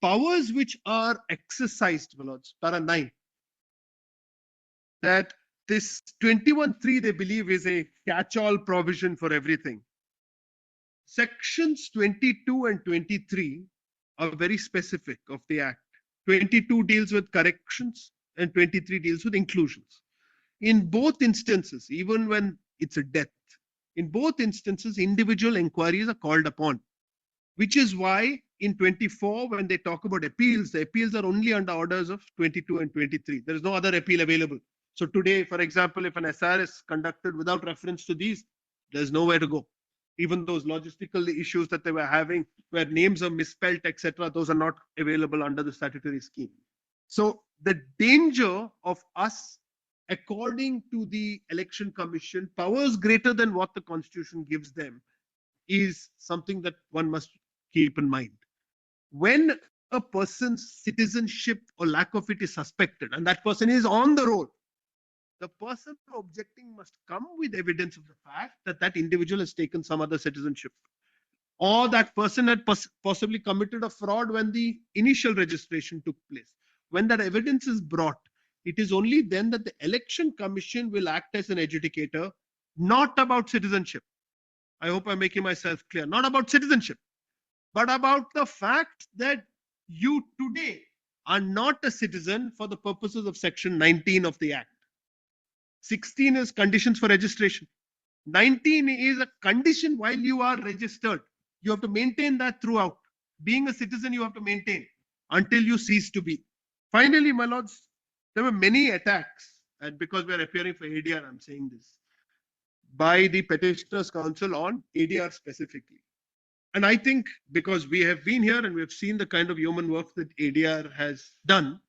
powers which are exercised, my lords, para 9, that this 21(3) they believe is a catch-all provision for everything. Sections 22 and 23 are very specific of the Act. 22 deals with corrections and 23 deals with inclusions. In both instances, even when it's a death, in both instances, individual inquiries are called upon, which is why in 24, when they talk about appeals, the appeals are only under orders of 22 and 23. There is no other appeal available. So today, for example, if an SR is conducted without reference to these, there's nowhere to go. Even those logistical issues that they were having, where names are misspelled, etc., those are not available under the statutory scheme. So the danger of us, according to the Election Commission, powers greater than what the Constitution gives them is something that one must keep in mind. When a person's citizenship or lack of it is suspected, and that person is on the roll, the person objecting must come with evidence of the fact that that individual has taken some other citizenship, or that person had possibly committed a fraud when the initial registration took place. When that evidence is brought, it is only then that the Election Commission will act as an adjudicator, not about citizenship. I hope I'm making myself clear. Not about citizenship, but about the fact that you today are not a citizen for the purposes of Section 19 of the Act. 16 is conditions for registration. 19 is a condition while you are registered. You have to maintain that throughout. Being a citizen, you have to maintain until you cease to be. Finally, my lords, there were many attacks, and because we are appearing for ADR, I'm saying this, by the Petitioners' Council on ADR specifically. And I think because we have been here and we have seen the kind of human work that ADR has done,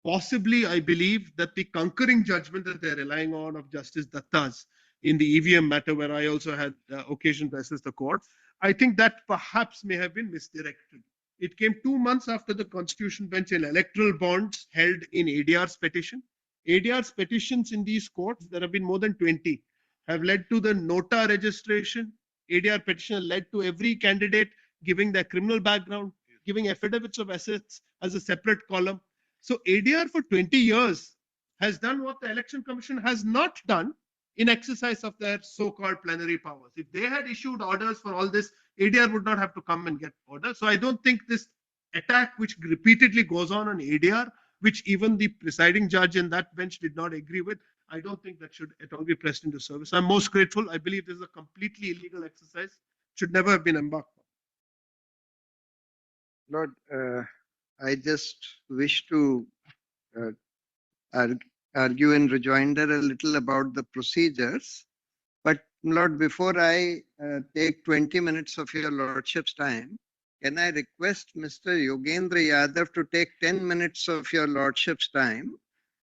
possibly I believe that the concurring judgment that they're relying on of Justice Datta's in the EVM matter, where I also had occasion to assist the court, I think that perhaps may have been misdirected. It came 2 months after the Constitution Bench in electoral bonds held in ADR's petition. ADR's petitions in these courts, there have been more than 20, have led to the nota registration. ADR petition led to every candidate giving their criminal background, giving affidavits of assets as a separate column. So ADR for 20 years has done what the Election Commission has not done in exercise of their so-called plenary powers. If they had issued orders for all this, ADR would not have to come and get orders. So I don't think this attack, which repeatedly goes on ADR, which even the presiding judge in that bench did not agree with, I don't think that should at all be pressed into service. I'm most grateful. I believe this is a completely illegal exercise, should never have been embarked on. Lord, I just wish to argue in rejoinder a little about the procedures. But Lord, before I take 20 minutes of your Lordship's time, can I request Mr. Yogendra Yadav to take 10 minutes of your Lordship's time,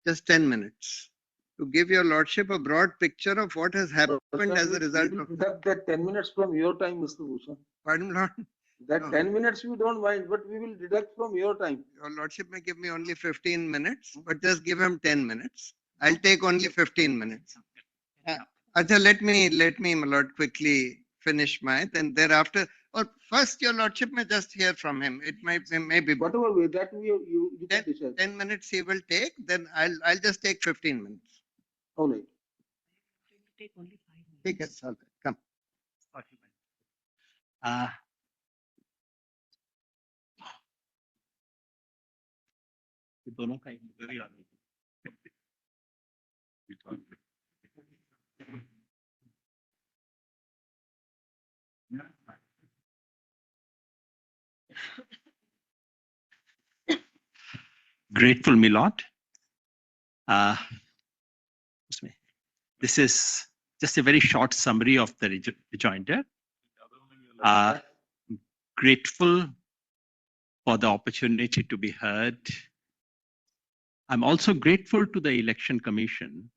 just 10 minutes, to give your Lordship a broad picture of what has happened as a result of that 10 minutes from your time, Mr. Bhushan. Pardon, Lord? That No. 10 minutes we don't mind, but we will deduct from your time. Your Lordship may give me only 15 minutes, but just give him 10 minutes. I'll take only 15 minutes. Acha, let me, my Lord, quickly finish my, then thereafter, or first your Lordship may just hear from him. It may be Whatever way that you can 10, decide. 10 minutes he will take, then I'll just take 15 minutes. All right. Take only 5 minutes. Take it, all right. Come. 40 minutes. दोनों का Grateful, my lord. This is just a very short summary of the rejoinder. Grateful for the opportunity to be heard. I'm also grateful to the Election Commission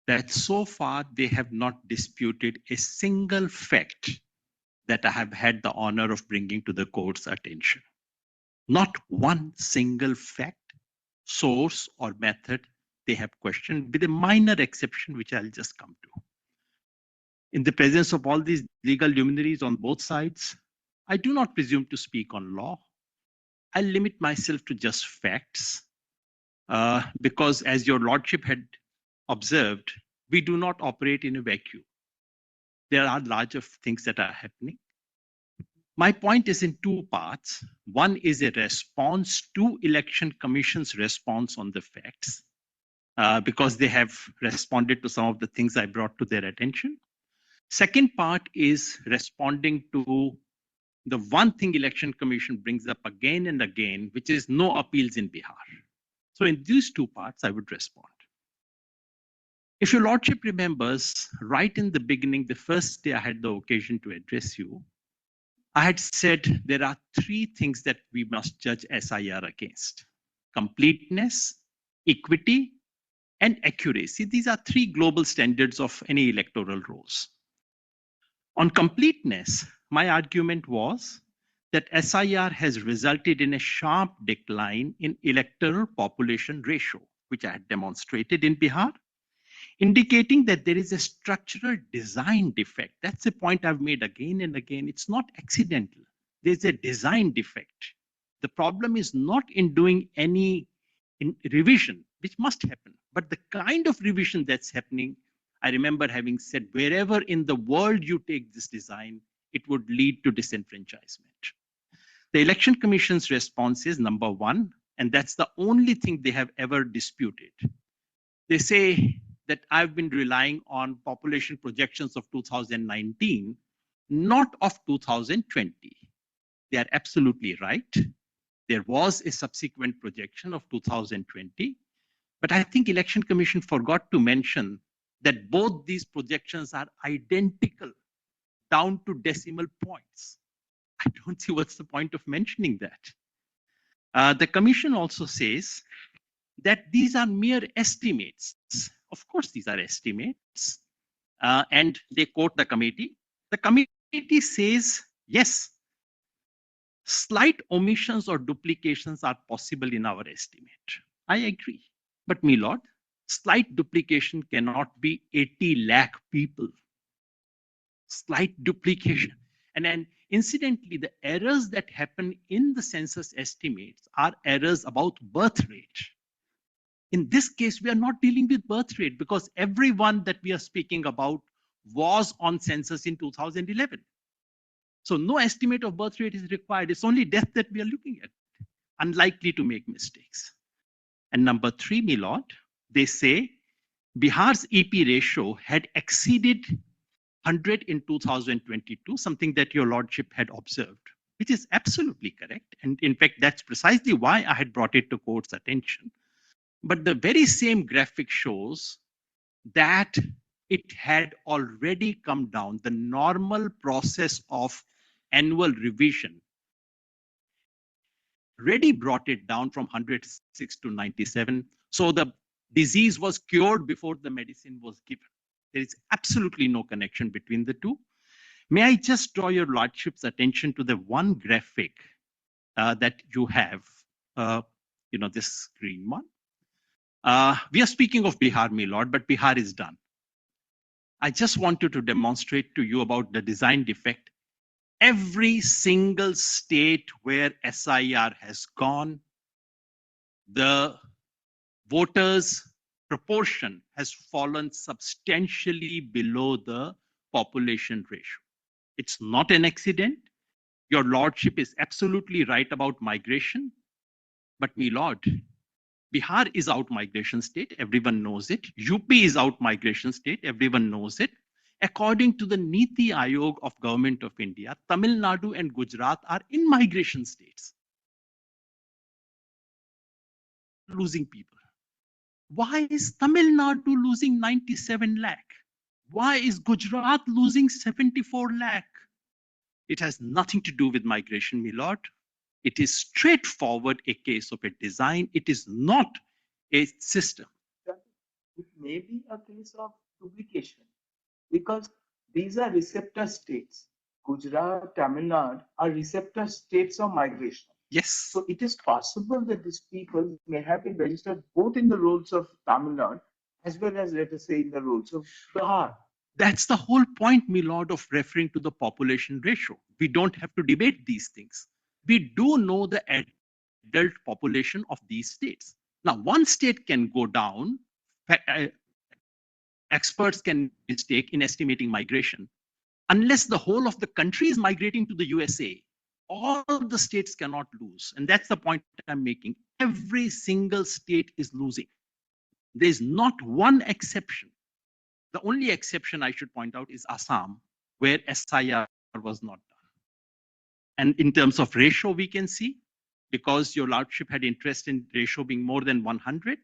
that so far they have not disputed a single fact that I have had the honor of bringing to the court's attention. Not one single fact, source, or method they have questioned, with a minor exception, which I'll just come to. In the presence of all these legal luminaries on both sides, I do not presume to speak on law. I'll limit myself to just facts, because as your lordship had observed, we do not operate in a vacuum. There are larger things that are happening. My point is in two parts. One is a response to Election Commission's response on the facts, because they have responded to some of the things I brought to their attention. Second part is responding to the one thing Election Commission brings up again and again, which is no appeals in Bihar. So in these two parts, I would respond. If your lordship remembers, right in the beginning, the first day I had the occasion to address you, I had said there are three things that we must judge SIR against: completeness, equity, and accuracy. These are three global standards of any electoral rolls. On completeness, my argument was that SIR has resulted in a sharp decline in electoral population ratio, which I had demonstrated in Bihar, indicating that there is a structural design defect. That's a point I've made again and again. It's not accidental. There's a design defect. The problem is not in doing any revision, which must happen, but the kind of revision that's happening. I remember having said, wherever in the world you take this design, it would lead to disenfranchisement. The Election Commission's response is number one, and that's the only thing they have ever disputed. They say that I've been relying on population projections of 2019, not of 2020. They are absolutely right. There was a subsequent projection of 2020, but I think Election Commission forgot to mention that both these projections are identical down to decimal points. I don't see what's the point of mentioning that. The Commission also says that these are mere estimates. Of course, these are estimates. And they quote the committee. The committee says, yes, slight omissions or duplications are possible in our estimate. I agree. But, my lord, slight duplication cannot be 80 lakh people. Slight duplication. And then, incidentally, the errors that happen in the census estimates are errors about birth rate. In this case, we are not dealing with birth rate because everyone that we are speaking about was on census in 2011. So no estimate of birth rate is required. It's only death that we are looking at. Unlikely to make mistakes. And number three, my lord, they say Bihar's EP ratio had exceeded 100 in 2022, something that your lordship had observed, which is absolutely correct. And in fact, that's precisely why I had brought it to court's attention. But the very same graphic shows that it had already come down. The normal process of annual revision already brought it down from 106 to 97. So the disease was cured before the medicine was given. There is absolutely no connection between the two. May I just draw your lordship's attention to the one graphic that you have, this green one. We are speaking of Bihar, my lord, but Bihar is done. I just wanted to demonstrate to you about the design defect. Every single state where SIR has gone, the voters' proportion has fallen substantially below the population ratio. It's not an accident. Your lordship is absolutely right about migration. But my lord, Bihar is out migration state, everyone knows it. UP is out migration state, everyone knows it. According to the Niti Aayog of Government of India, Tamil Nadu and Gujarat are in migration states. Losing people. Why is Tamil Nadu losing 97 lakh? Why is Gujarat losing 74 lakh? It has nothing to do with migration, my lord. It is straightforward a case of a design. It is not a system. It may be a case of duplication because these are receptor states. Gujarat, Tamil Nadu are receptor states of migration. Yes. So it is possible that these people may have been registered both in the rolls of Tamil Nadu as well as, let us say, in the rolls of Bihar. That's the whole point, my lord, of referring to the population ratio. We don't have to debate these things. We do know the adult population of these states. Now, one state can go down. Experts can mistake in estimating migration. Unless the whole of the country is migrating to the USA, all the states cannot lose. And that's the point I'm making. Every single state is losing. There's not one exception. The only exception I should point out is Assam, where SIR was not done. And in terms of ratio, we can see, because your lordship had interest in ratio being more than 100,